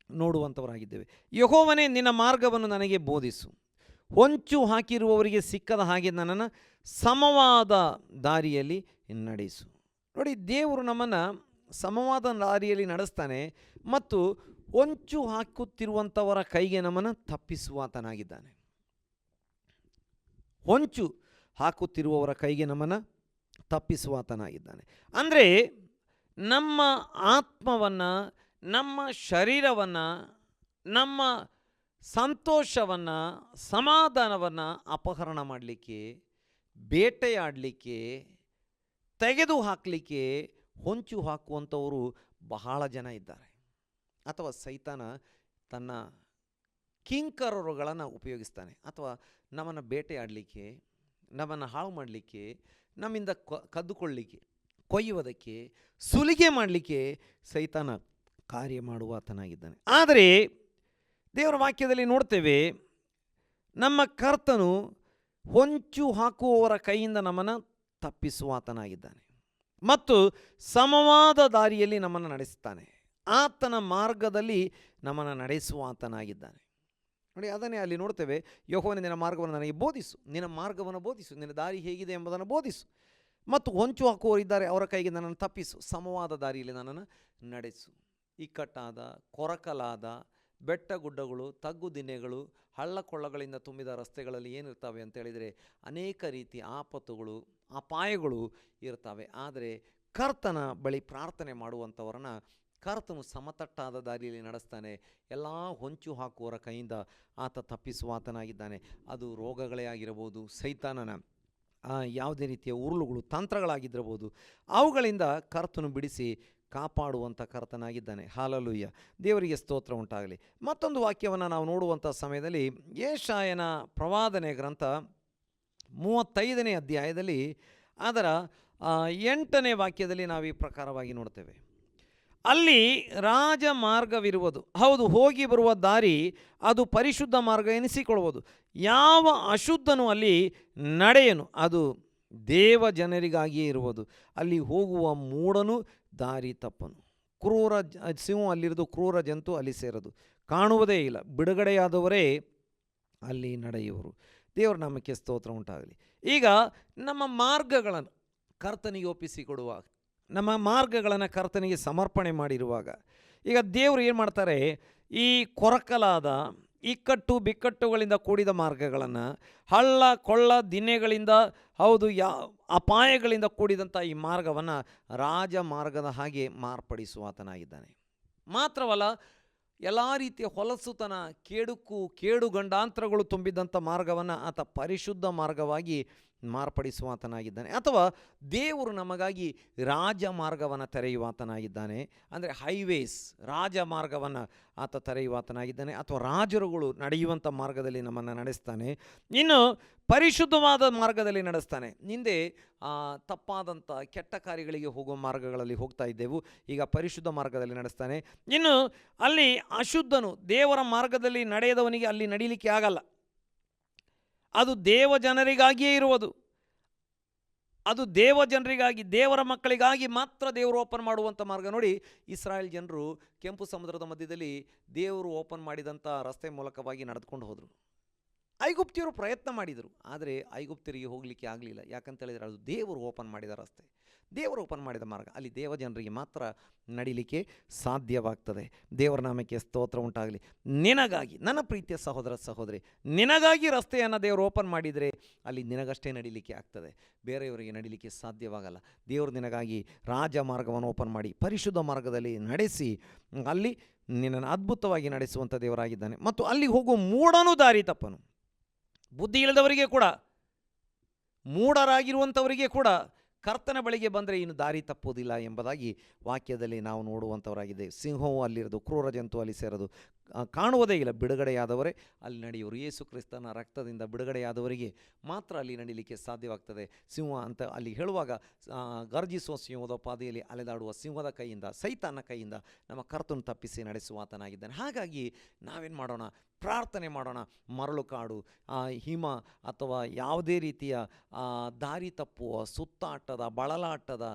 ನೋಡುವಂಥವರಾಗಿದ್ದೇವೆ. ಯೆಹೋವನೇ, ನಿನ್ನ ಮಾರ್ಗವನ್ನು ನನಗೆ ಬೋಧಿಸು, ಹೊಂಚು ಹಾಕಿರುವವರಿಗೆ ಸಿಕ್ಕದ ಹಾಗೆ ನನ್ನನ್ನು ಸಮವಾದ ದಾರಿಯಲ್ಲಿ ನಡೆಸು. ನೋಡಿ, ದೇವರು ನಮ್ಮನ್ನು ಸಮವಾದ ದಾರಿಯಲ್ಲಿ ನಡೆಸ್ತಾನೆ ಮತ್ತು ಹೊಂಚು ಹಾಕುತ್ತಿರುವಂಥವರ ಕೈಗೆ ನಮ್ಮನ್ನು ತಪ್ಪಿಸುವಾತನಾಗಿದ್ದಾನೆ. ಹೊಂಚು ಹಾಕುತ್ತಿರುವವರ ಕೈಗೆ ನಮ್ಮನ್ನು ತಪ್ಪಿಸುವಾತನಾಗಿದ್ದಾನೆ. ಅಂದರೆ ನಮ್ಮ ಆತ್ಮವನ್ನು, ನಮ್ಮ ಶರೀರವನ್ನು, ನಮ್ಮ ಸಂತೋಷವನ್ನು, ಸಮಾಧಾನವನ್ನು ಅಪಹರಣ ಮಾಡಲಿಕ್ಕೆ, ಬೇಟೆಯಾಡಲಿಕ್ಕೆ, ತೆಗೆದು ಹಾಕಲಿಕ್ಕೆ ಹೊಂಚು ಹಾಕುವಂಥವರು ಬಹಳ ಜನ ಇದ್ದಾರೆ. ಅಥವಾ ಸೈತಾನ ತನ್ನ ಕಿಂಕರರುಗಳನ್ನು ಉಪಯೋಗಿಸ್ತಾನೆ. ಅಥವಾ ನಮ್ಮನ್ನು ಬೇಟೆಯಾಡಲಿಕ್ಕೆ, ನಮ್ಮನ್ನು ಹಾಳು ಮಾಡಲಿಕ್ಕೆ, ನಮ್ಮಿಂದ ಕದ್ದುಕೊಳ್ಳಲಿಕ್ಕೆ, ಕೊಯ್ಯುವುದಕ್ಕೆ, ಸುಲಿಗೆ ಮಾಡಲಿಕ್ಕೆ ಸೈತಾನ ಕಾರ್ಯ ಮಾಡುವಾತನಾಗಿದ್ದಾನೆ. ಆದರೆ ದೇವರ ವಾಕ್ಯದಲ್ಲಿ ನೋಡ್ತೇವೆ, ನಮ್ಮ ಕರ್ತನು ಹೊಂಚು ಹಾಕುವವರ ಕೈಯಿಂದ ನಮ್ಮನ್ನು ತಪ್ಪಿಸುವಾತನಾಗಿದ್ದಾನೆ ಮತ್ತು ಸಮವಾದ ದಾರಿಯಲ್ಲಿ ನಮ್ಮನ್ನು ನಡೆಸ್ತಾನೆ. ಆತನ ಮಾರ್ಗದಲ್ಲಿ ನಮ್ಮನ್ನು ನಡೆಸುವಾತನಾಗಿದ್ದಾನೆ. ನೋಡಿ, ಅದನ್ನೇ ಅಲ್ಲಿ ನೋಡ್ತೇವೆ. ಯೆಹೋವನೇ, ನಿನ್ನ ಮಾರ್ಗವನ್ನು ನನಗೆ ಬೋಧಿಸು, ನಿನ್ನ ಮಾರ್ಗವನ್ನು ಬೋಧಿಸು, ನಿನ್ನ ದಾರಿ ಹೇಗಿದೆ ಎಂಬುದನ್ನು ಬೋಧಿಸು, ಮತ್ತು ಹೊಂಚು ಹಾಕುವವರಿದ್ದಾರೆ ಅವರ ಕೈಗೆ ನನ್ನನ್ನು ತಪ್ಪಿಸು, ಸಮವಾದ ದಾರಿಯಲ್ಲಿ ನನ್ನನ್ನು ನಡೆಸು. ಇಕ್ಕಟ್ಟಾದ, ಕೊರಕಲಾದ ಬೆಟ್ಟ ಗುಡ್ಡಗಳು, ತಗ್ಗು ದಿನ್ನೆಗಳು, ಹಳ್ಳ ಕೊಳ್ಳಗಳಿಂದ ತುಂಬಿದ ರಸ್ತೆಗಳಲ್ಲಿ ಏನಿರ್ತವೆ ಅಂತ ಹೇಳಿದರೆ ಅನೇಕ ರೀತಿಯ ಆಪತ್ತುಗಳು, ಅಪಾಯಗಳು ಇರ್ತವೆ. ಆದರೆ ಕರ್ತನ ಬಳಿ ಪ್ರಾರ್ಥನೆ ಮಾಡುವಂಥವರನ್ನು ಕರ್ತನು ಸಮತಟ್ಟಾದ ದಾರಿಯಲ್ಲಿ ನಡೆಸ್ತಾನೆ. ಎಲ್ಲ ಹೊಂಚು ಹಾಕುವವರ ಕೈಯಿಂದ ಆತ ತಪ್ಪಿಸುವಾತನಾಗಿದ್ದಾನೆ. ಅದು ರೋಗಗಳೇ ಆಗಿರಬಹುದು, ಸೈತಾನನ ಯಾವುದೇ ರೀತಿಯ ಉರುಳುಗಳು, ತಂತ್ರಗಳಾಗಿದ್ದಿರಬಹುದು, ಅವುಗಳಿಂದ ಕರ್ತನು ಬಿಡಿಸಿ ಕಾಪಾಡುವಂಥ ಕರ್ತನಾಗಿದ್ದಾನೆ. ಹಾಲೆಲೂಯ, ದೇವರಿಗೆ ಸ್ತೋತ್ರ ಉಂಟಾಗಲಿ. ಮತ್ತೊಂದು ವಾಕ್ಯವನ್ನು ನಾವು ನೋಡುವಂಥ ಸಮಯದಲ್ಲಿ ಯೆಶಾಯನ ಪ್ರವಾದನೆ ಗ್ರಂಥ 35ನೇ ಅಧ್ಯಾಯದಲ್ಲಿ ಅದರ 8ನೇ ವಾಕ್ಯದಲ್ಲಿ ನಾವು ಈ ಪ್ರಕಾರವಾಗಿ ನೋಡ್ತೇವೆ. ಅಲ್ಲಿ ರಾಜಮಾರ್ಗವಿರುವುದು, ಹೌದು, ಹೋಗಿ ಬರುವ ದಾರಿ ಅದು ಪರಿಶುದ್ಧ ಮಾರ್ಗ ಎನಿಸಿಕೊಳ್ಳುವುದು. ಯಾವ ಅಶುದ್ಧನು ಅಲ್ಲಿ ನಡೆಯನು, ಅದು ದೇವ ಜನರಿಗಾಗಿಯೇ ಇರುವುದು. ಅಲ್ಲಿ ಹೋಗುವ ಮೂಢನು ದಾರಿ ತಪ್ಪನು. ಕ್ರೂರ ಸಿಂಹ ಅಲ್ಲಿರೋದು, ಕ್ರೂರ ಜಂತು ಅಲ್ಲಿ ಸೇರೋದು ಕಾಣುವುದೇ ಇಲ್ಲ. ಬಿಡುಗಡೆಯಾದವರೇ ಅಲ್ಲಿ ನಡೆಯುವರು. ದೇವರ ನಾಮಕ್ಕೆ ಸ್ತೋತ್ರ ಉಂಟಾಗಲಿ. ಈಗ ನಮ್ಮ ಮಾರ್ಗಗಳನ್ನು ಕರ್ತನಿಗೆ ಒಪ್ಪಿಸಿಕೊಡುವಾಗ, ನಮ್ಮ ಮಾರ್ಗಗಳನ್ನು ಕರ್ತನಿಗೆ ಸಮರ್ಪಣೆ ಮಾಡಿರುವಾಗ, ಈಗ ದೇವರು ಏನು ಮಾಡ್ತಾರೆ, ಈ ಕೊರಕಲಾದ ಇಕ್ಕಟ್ಟು ಬಿಕ್ಕಟ್ಟುಗಳಿಂದ ಕೂಡಿದ ಮಾರ್ಗಗಳನ್ನು, ಹಳ್ಳ ಕೊಳ್ಳ ದಿನ್ನೆಗಳಿಂದ, ಹೌದು, ಅಪಾಯಗಳಿಂದ ಕೂಡಿದಂಥ ಈ ಮಾರ್ಗವನ್ನು ರಾಜಮಾರ್ಗದ ಹಾಗೆ ಮಾರ್ಪಡಿಸುವಾತನಾಗಿದ್ದಾನೆ. ಮಾತ್ರವಲ್ಲ, ಎಲ್ಲ ರೀತಿಯ ಹೊಲಸುತನ, ಕೇಡು ಗಂಡಾಂತರಗಳು ತುಂಬಿದಂಥ ಮಾರ್ಗವನ್ನು ಆತ ಪರಿಶುದ್ಧ ಮಾರ್ಗವಾಗಿ ಮಾರ್ಪಡಿಸುವಾತನಾಗಿದ್ದಾನೆ. ಅಥವಾ ದೇವರು ನಮಗಾಗಿ ರಾಜಮಾರ್ಗವನ್ನು ತೆರೆಯುವಾತನಾಗಿದ್ದಾನೆ. ಅಂದರೆ ಹೈವೇಸ್, ರಾಜಮಾರ್ಗವನ್ನು ಆತ ತೆರೆಯುವಾತನಾಗಿದ್ದಾನೆ. ಅಥವಾ ರಾಜರುಗಳು ನಡೆಯುವಂಥ ಮಾರ್ಗದಲ್ಲಿ ನಮ್ಮನ್ನು ನಡೆಸ್ತಾನೆ. ಇನ್ನು ಪರಿಶುದ್ಧವಾದ ಮಾರ್ಗದಲ್ಲಿ ನಡೆಸ್ತಾನೆ. ಹಿಂದೆ ತಪ್ಪಾದಂಥ ಕೆಟ್ಟ ಕಾರ್ಯಗಳಿಗೆ ಹೋಗುವ ಮಾರ್ಗಗಳಲ್ಲಿ ಹೋಗ್ತಾ ಇದ್ದೆವು, ಈಗ ಪರಿಶುದ್ಧ ಮಾರ್ಗದಲ್ಲಿ ನಡೆಸ್ತಾನೆ. ಇನ್ನು ಅಲ್ಲಿ ಅಶುದ್ಧನು, ದೇವರ ಮಾರ್ಗದಲ್ಲಿ ನಡೆಯದವನಿಗೆ ಅಲ್ಲಿ ನಡೀಲಿಕ್ಕೆ ಆಗಲ್ಲ. ಅದು ದೇವ ಜನರಿಗಾಗಿಯೇ ಇರುವುದು. ಅದು ದೇವ ಜನರಿಗಾಗಿ, ದೇವರ ಮಕ್ಕಳಿಗಾಗಿ ಮಾತ್ರ ದೇವರು ಓಪನ್ ಮಾಡುವಂಥ ಮಾರ್ಗ. ನೋಡಿ, ಇಸ್ರಾಯೇಲ್ ಜನರು ಕೆಂಪು ಸಮುದ್ರದ ಮಧ್ಯದಲ್ಲಿ ದೇವರು ಓಪನ್ ಮಾಡಿದಂಥ ರಸ್ತೆ ಮೂಲಕವಾಗಿ ನಡೆದುಕೊಂಡು ಹೋದರು. ಐಗುಪ್ತಿಯರು ಪ್ರಯತ್ನ ಮಾಡಿದರು, ಆದರೆ ಐಗುಪ್ತಿಯರಿಗೆ ಹೋಗಲಿಕ್ಕೆ ಆಗಲಿಲ್ಲ. ಯಾಕಂತ ಹೇಳಿದರೆ ಅದು ದೇವರು ಓಪನ್ ಮಾಡಿದ ರಸ್ತೆ, ದೇವರು ಓಪನ್ ಮಾಡಿದ ಮಾರ್ಗ. ಅಲ್ಲಿ ದೇವ ಜನರಿಗೆ ಮಾತ್ರ ನಡಿಲಿಕ್ಕೆ ಸಾಧ್ಯವಾಗ್ತದೆ. ದೇವರ ನಾಮಕ್ಕೆ ಸ್ತೋತ್ರ ಉಂಟಾಗಲಿ. ನಿನಗಾಗಿ, ನನ್ನ ಪ್ರೀತಿಯ ಸಹೋದರ ಸಹೋದರಿ, ನಿನಗಾಗಿ ರಸ್ತೆಯನ್ನು ದೇವರು ಓಪನ್ ಮಾಡಿದರೆ ಅಲ್ಲಿ ನಿನಗಷ್ಟೇ ನಡಿಲಿಕ್ಕೆ ಆಗ್ತದೆ, ಬೇರೆಯವರಿಗೆ ನಡಿಲಿಕ್ಕೆ ಸಾಧ್ಯವಾಗಲ್ಲ. ದೇವರು ನಿನಗಾಗಿ ರಾಜ ಮಾರ್ಗವನ್ನು ಓಪನ್ ಮಾಡಿ ಪರಿಶುದ್ಧ ಮಾರ್ಗದಲ್ಲಿ ನಡೆಸಿ ಅಲ್ಲಿ ನಿನ್ನನ್ನು ಅದ್ಭುತವಾಗಿ ನಡೆಸುವಂಥ ದೇವರಾಗಿದ್ದಾನೆ. ಮತ್ತು ಅಲ್ಲಿ ಹೋಗುವ ಮೂಢನೂ ದಾರಿ ತಪ್ಪನು. ಬುದ್ಧಿ ಇಲ್ಲದವರಿಗೆ ಕೂಡ, ಮೂಢರಾಗಿರುವಂಥವರಿಗೆ ಕೂಡ ಕರ್ತನ ಬಳಿಗೆ ಬಂದರೆ ಇನ್ನು ದಾರಿ ತಪ್ಪುವುದಿಲ್ಲ ಎಂಬುದಾಗಿ ವಾಕ್ಯದಲ್ಲಿ ನಾವು ನೋಡುವಂಥವರಾಗಿದ್ದೇವೆ. ಸಿಂಹವು ಅಲ್ಲಿರೋದು, ಕ್ರೂರ ಜಂತು ಅಲ್ಲಿ ಸೇರೋದು ಕಾಣುವುದೇ ಇಲ್ಲ. ಬಿಡುಗಡೆಯಾದವರೇ ಅಲ್ಲಿ ನಡೆಯುವರು. ಯೇಸು ಕ್ರಿಸ್ತನ ರಕ್ತದಿಂದ ಬಿಡುಗಡೆಯಾದವರಿಗೆ ಮಾತ್ರ ಅಲ್ಲಿ ನಡೀಲಿಕ್ಕೆ ಸಾಧ್ಯವಾಗ್ತದೆ. ಸಿಂಹ ಅಂತ ಅಲ್ಲಿ ಹೇಳುವಾಗ ಗರ್ಜಿಸುವ ಸಿಂಹದ ಪಾದೆಯಲ್ಲಿ ಅಲೆದಾಡುವ ಸಿಂಹದ ಕೈಯಿಂದ, ಸೈತಾನ ಕೈಯಿಂದ ನಮ್ಮ ಕರ್ತನ ತಪ್ಪಿಸಿ ನಡೆಸುವಾತನಾಗಿದ್ದಾನೆ. ಹಾಗಾಗಿ ನಾವೇನು ಮಾಡೋಣ? ಪ್ರಾರ್ಥನೆ ಮಾಡೋಣ. ಮರಳು ಕಾಡು, ಹಿಮ ಅಥವಾ ಯಾವುದೇ ರೀತಿಯ ದಾರಿ ತಪ್ಪುವ, ಸುತ್ತಾಟದ, ಬಳಲಾಟದ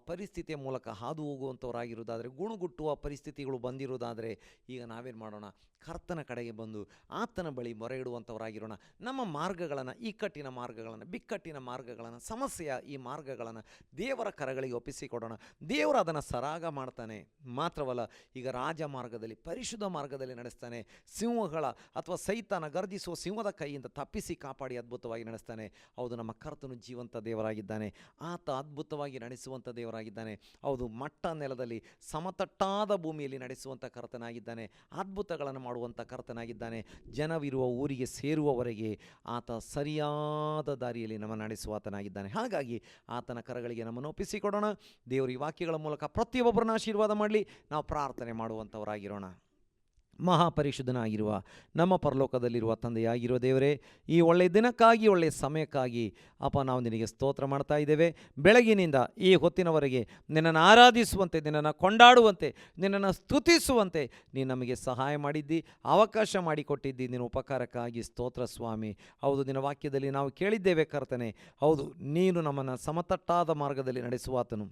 ಪರಿಸ್ಥಿತಿಯ ಮೂಲಕ ಹಾದು ಹೋಗುವಂಥವರಾಗಿರೋದಾದರೆ, ಗುಣಗುಟ್ಟುವ ಪರಿಸ್ಥಿತಿಗಳು ಬಂದಿರೋದಾದರೆ, ಈಗ ನಾವೇನು ಮಾಡೋಣ? ಕರ್ತನ ಕಡೆಗೆ ಬಂದು ಆತನ ಬಳಿ ಮೊರೆ ಇಡುವಂಥವರಾಗಿರೋಣ. ನಮ್ಮ ಮಾರ್ಗಗಳನ್ನು, ಇಕ್ಕಟ್ಟಿನ ಮಾರ್ಗಗಳನ್ನು, ಬಿಕ್ಕಟ್ಟಿನ ಮಾರ್ಗಗಳನ್ನು, ಸಮಸ್ಯೆಯ ಈ ಮಾರ್ಗಗಳನ್ನು ದೇವರ ಕರಗಳಿಗೆ ಒಪ್ಪಿಸಿಕೊಡೋಣ. ದೇವರು ಅದನ್ನು ಸರಾಗ ಮಾಡ್ತಾನೆ. ಮಾತ್ರವಲ್ಲ, ಈಗ ರಾಜ ಮಾರ್ಗದಲ್ಲಿ, ಪರಿಶುದ್ಧ ಮಾರ್ಗದಲ್ಲಿ ನಡೆಸ್ತಾನೆ. ಸಿಂಹಗಳ ಅಥವಾ ಸೈತಾನ ಗರ್ಜಿಸುವ ಸಿಂಹದ ಕೈಯಿಂದ ತಪ್ಪಿಸಿ ಕಾಪಾಡಿ ಅದ್ಭುತವಾಗಿ ನಡೆಸ್ತಾನೆ. ಹೌದು, ನಮ್ಮ ಕರ್ತನು ಜೀವಂತ ದೇವರಾಗಿದ್ದಾನೆ. ಆತ ಅದ್ಭುತವಾಗಿ ನಡೆಸುವಂಥ ದೇವರಾಗಿದ್ದಾನೆ. ಹೌದು, ಮಟ್ಟ ನೆಲದಲ್ಲಿ, ಸಮತಟ್ಟಾದ ಭೂಮಿಯಲ್ಲಿ ನಡೆಸುವಂಥ ಕರ್ತನಾಗಿದ್ದಾನೆ. ಅದ್ಭುತಗಳನ್ನು ಮಾಡುವಂಥ ಕರ್ತನಾಗಿದ್ದಾನೆ. ಜನವಿರುವ ಊರಿಗೆ ಸೇರುವವರೆಗೆ ಆತ ಸರಿಯಾದ ದಾರಿಯಲ್ಲಿ ನಮ್ಮನ್ನು ನಡೆಸುವಾತನಾಗಿದ್ದಾನೆ. ಹಾಗಾಗಿ ಆತನ ಕರಗಳಿಗೆ ನಮ್ಮನ್ನು ಒಪ್ಪಿಸಿಕೊಡೋಣ. ದೇವರು ಈ ವಾಕ್ಯಗಳ ಮೂಲಕ ಪ್ರತಿಯೊಬ್ಬರನ್ನ ಆಶೀರ್ವಾದ ಮಾಡಲಿ. ನಾವು ಪ್ರಾರ್ಥನೆ ಮಾಡುವಂಥವರಾಗಿರೋಣ. ಮಹಾಪರಿಶುದ್ಧನಾಗಿರುವ ನಮ್ಮ ಪರಲೋಕದಲ್ಲಿರುವ ತಂದೆಯಾಗಿರುವ ದೇವರೇ, ಈ ಒಳ್ಳೆಯ ದಿನಕ್ಕಾಗಿ, ಒಳ್ಳೆಯ ಸಮಯಕ್ಕಾಗಿ ಅಪ್ಪ ನಾವು ನಿನಗೆ ಸ್ತೋತ್ರ ಮಾಡ್ತಾ ಇದ್ದೇವೆ. ಬೆಳಗಿನಿಂದ ಈ ಹೊತ್ತಿನವರೆಗೆ ನಿನ್ನನ್ನು ಆರಾಧಿಸುವಂತೆ, ನಿನ್ನನ್ನು ಕೊಂಡಾಡುವಂತೆ, ನಿನ್ನನ್ನು ಸ್ತುತಿಸುವಂತೆ ನೀನು ನಮಗೆ ಸಹಾಯ ಮಾಡಿದ್ದಿ, ಅವಕಾಶ ಮಾಡಿಕೊಟ್ಟಿದ್ದಿ. ನಿನ್ನ ಉಪಕಾರಕ್ಕಾಗಿ ಸ್ತೋತ್ರ ಸ್ವಾಮಿ. ಹೌದು, ನಿನ್ನ ವಾಕ್ಯದಲ್ಲಿ ನಾವು ಕೇಳಿದ್ದೇವೆ ಕರ್ತನೆ. ಹೌದು, ನೀನು ನಮ್ಮನ್ನು ಸಮತಟ್ಟಾದ ಮಾರ್ಗದಲ್ಲಿ ನಡೆಸುವಾತನು,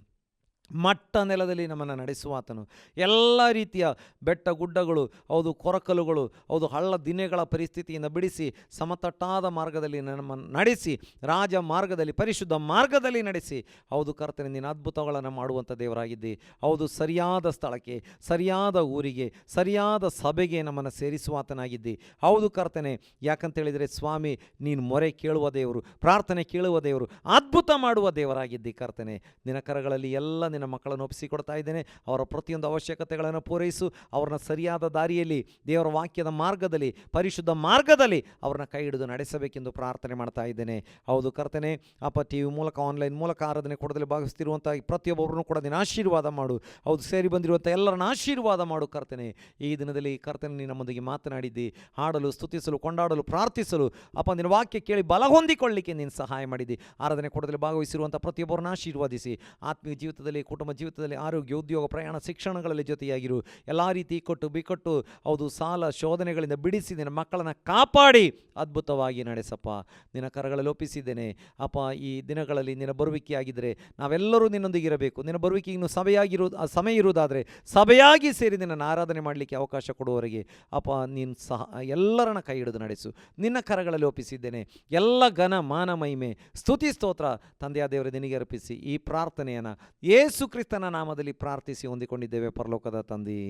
ಮಟ್ಟ ನೆಲದಲ್ಲಿ ನಮ್ಮನ್ನು ನಡೆಸುವಾತನು. ಎಲ್ಲ ರೀತಿಯ ಬೆಟ್ಟ ಗುಡ್ಡಗಳು, ಹೌದು, ಕೊರಕಲುಗಳು, ಹೌದು, ಹಳ್ಳ ದಿನೆಗಳ ಪರಿಸ್ಥಿತಿಯಿಂದ ಬಿಡಿಸಿ ಸಮತಟ್ಟಾದ ಮಾರ್ಗದಲ್ಲಿ ನಮ್ಮನ್ನು ನಡೆಸಿ, ರಾಜ ಮಾರ್ಗದಲ್ಲಿ, ಪರಿಶುದ್ಧ ಮಾರ್ಗದಲ್ಲಿ ನಡೆಸಿ. ಹೌದು ಕರ್ತನೆ, ನೀನು ಅದ್ಭುತಗಳನ್ನು ಮಾಡುವಂಥ ದೇವರಾಗಿದ್ದಿ. ಹೌದು, ಸರಿಯಾದ ಸ್ಥಳಕ್ಕೆ, ಸರಿಯಾದ ಊರಿಗೆ, ಸರಿಯಾದ ಸಭೆಗೆ ನಮ್ಮನ್ನು ಸೇರಿಸುವಾತನಾಗಿದ್ದಿ. ಹೌದು ಕರ್ತನೆ, ಯಾಕಂತೇಳಿದರೆ ಸ್ವಾಮಿ, ನೀನು ಮೊರೆ ಕೇಳುವ ದೇವರು, ಪ್ರಾರ್ಥನೆ ಕೇಳುವ ದೇವರು, ಅದ್ಭುತ ಮಾಡುವ ದೇವರಾಗಿದ್ದಿ ಕರ್ತನೆ. ನಿನ್ನ ಕರಗಳಲ್ಲಿ ಎಲ್ಲ ನಿನ್ನ ಮಕ್ಕಳನ್ನು ಒಪ್ಪಿಸಿಕೊಡ್ತಾ ಇದ್ದೇನೆ. ಅವರ ಪ್ರತಿಯೊಂದು ಅವಶ್ಯಕತೆಗಳನ್ನು ಪೂರೈಸು. ಅವ್ರನ್ನ ಸರಿಯಾದ ದಾರಿಯಲ್ಲಿ, ದೇವರ ವಾಕ್ಯದ ಮಾರ್ಗದಲ್ಲಿ, ಪರಿಶುದ್ಧ ಮಾರ್ಗದಲ್ಲಿ ಅವ್ರನ್ನ ಕೈ ಹಿಡಿದು ನಡೆಸಬೇಕೆಂದು ಪ್ರಾರ್ಥನೆ ಮಾಡ್ತಾ ಇದ್ದೇನೆ. ಹೌದು ಕರ್ತನೆ, ಅಪ್ಪ ಟಿ ವಿ ಮೂಲಕ, ಆನ್ಲೈನ್ ಮೂಲಕ ಆರಾಧನೆ ಕೂಡದಲ್ಲಿ ಭಾಗಿಸ್ತಿರುವಂಥ ಪ್ರತಿಯೊಬ್ಬರನ್ನು ಕೂಡ ನೀನು ಆಶೀರ್ವಾದ ಮಾಡು. ಹೌದು, ಸೇರಿ ಬಂದಿರುವಂಥ ಎಲ್ಲರನ್ನ ಆಶೀರ್ವಾದ ಮಾಡು ಕರ್ತನೆ. ಈ ದಿನದಲ್ಲಿ ಕರ್ತನೆ, ನೀನು ನಮ್ಮೊಂದಿಗೆ ಮಾತನಾಡಿದ್ದಿ. ಹಾಡಲು, ಸ್ತುತಿಸಲು, ಕೊಂಡಾಡಲು, ಪ್ರಾರ್ಥಿಸಲು ಅಪ್ಪ ನಿನ್ನ ವಾಕ್ಯ ಕೇಳಿ ಬಲ ಹೊಂದಿಕೊಳ್ಳಲಿಕ್ಕೆ ನೀನು ಸಹಾಯ ಮಾಡಿದ್ದಿ. ಆರಾಧನೆ ಕೂಡದಲ್ಲಿ ಭಾಗವಹಿಸಿರುವಂಥ ಪ್ರತಿಯೊಬ್ಬರನ್ನ ಆಶೀರ್ವಾದಿಸಿ. ಆತ್ಮೀಯ ಜೀವಿತದಲ್ಲಿ, ಕುಟುಂಬ ಜೀವಿತದಲ್ಲಿ, ಆರೋಗ್ಯ, ಉದ್ಯೋಗ, ಪ್ರಯಾಣ, ಶಿಕ್ಷಣಗಳಲ್ಲಿ ಜೊತೆಯಾಗಿರು. ಎಲ್ಲ ರೀತಿ ಕೊಟ್ಟು ಬಿಕ್ಕಟ್ಟು, ಹೌದು, ಸಾಲ ಶೋಧನೆಗಳಿಂದ ಬಿಡಿಸಿ ನಿನ್ನ ಮಕ್ಕಳನ್ನು ಕಾಪಾಡಿ ಅದ್ಭುತವಾಗಿ ನಡೆಸಪ್ಪ. ನಿನ್ನ ಕರಗಳಲ್ಲಿ ಒಪ್ಪಿಸಿದ್ದೇನೆ ಅಪ್ಪ. ಈ ದಿನಗಳಲ್ಲಿ ನಿನ್ನ ಬರುವಿಕೆ ಆಗಿದ್ದರೆ ನಾವೆಲ್ಲರೂ ನಿನ್ನೊಂದಿಗೆ ಇರಬೇಕು. ನಿನ್ನ ಬರುವಿಕೆ ಇನ್ನು ಸಮಯ ಇರುವುದಾದರೆ ಸಭೆಯಾಗಿ ಸೇರಿ ನಿನ್ನನ್ನು ಆರಾಧನೆ ಮಾಡಲಿಕ್ಕೆ ಅವಕಾಶ ಕೊಡುವವರೆಗೆ ಅಪ್ಪ ನೀನು ಸಹ ಎಲ್ಲರನ್ನ ಕೈ ಹಿಡಿದು ನಡೆಸು. ನಿನ್ನ ಕರಗಳಲ್ಲಿ ಒಪ್ಪಿಸಿದ್ದೇನೆ. ಎಲ್ಲ ಘನ, ಮಾನ, ಮಹಿಮೆ, ಸ್ತುತಿ, ಸ್ತೋತ್ರ ತಂದೆಯ ದೇವರೇ ನಿನಗೆ ಅರ್ಪಿಸಿ ಈ ಪ್ರಾರ್ಥನೆಯನ್ನು ಯೇಸು ಕ್ರಿಸ್ತನ ನಾಮದಲ್ಲಿ ಪ್ರಾರ್ಥಿಸಿ ಹೊಂದಿಕೊಂಡಿದ್ದೇವೆ ಪರಲೋಕದ ತಂದೆ.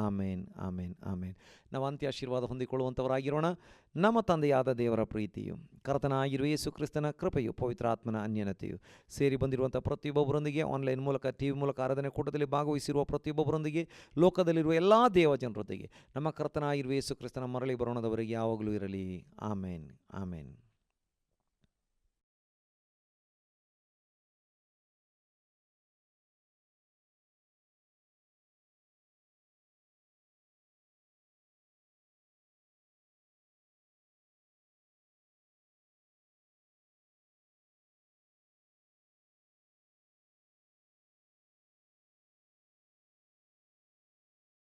ಆಮೇನ್, ಆಮೇನ್, ಆಮೇನ್. ನಾವು ಅಂತ್ಯ ಆಶೀರ್ವಾದ ಹೊಂದಿಕೊಳ್ಳುವಂಥವರಾಗಿರೋಣ. ನಮ್ಮ ತಂದೆಯಾದ ದೇವರ ಪ್ರೀತಿಯು, ಕರ್ತನಾಗಿರುವ ಯೇಸು ಕ್ರಿಸ್ತನ ಕೃಪೆಯು, ಪವಿತ್ರಾತ್ಮನ ಅನ್ಯನತೆಯು ಸೇರಿ ಬಂದಿರುವಂಥ ಪ್ರತಿಯೊಬ್ಬೊಬ್ಬರೊಂದಿಗೆ, ಆನ್ಲೈನ್ ಮೂಲಕ, ಟಿ ವಿ ಮೂಲಕ ಆರಾಧನೆ ಕೂಟದಲ್ಲಿ ಭಾಗವಹಿಸಿರುವ ಪ್ರತಿಯೊಬ್ಬೊಬ್ಬರೊಂದಿಗೆ, ಲೋಕದಲ್ಲಿರುವ ಎಲ್ಲ ದೇವಜನರೊಂದಿಗೆ ನಮ್ಮ ಕರ್ತನಾಗಿರುವ ಯೇಸು ಕ್ರಿಸ್ತನ ಮರಳಿ ಬರೋಣದವರೆಗೆ ಯಾವಾಗಲೂ ಇರಲಿ. ಆಮೇನ್, ಆಮೇನ್.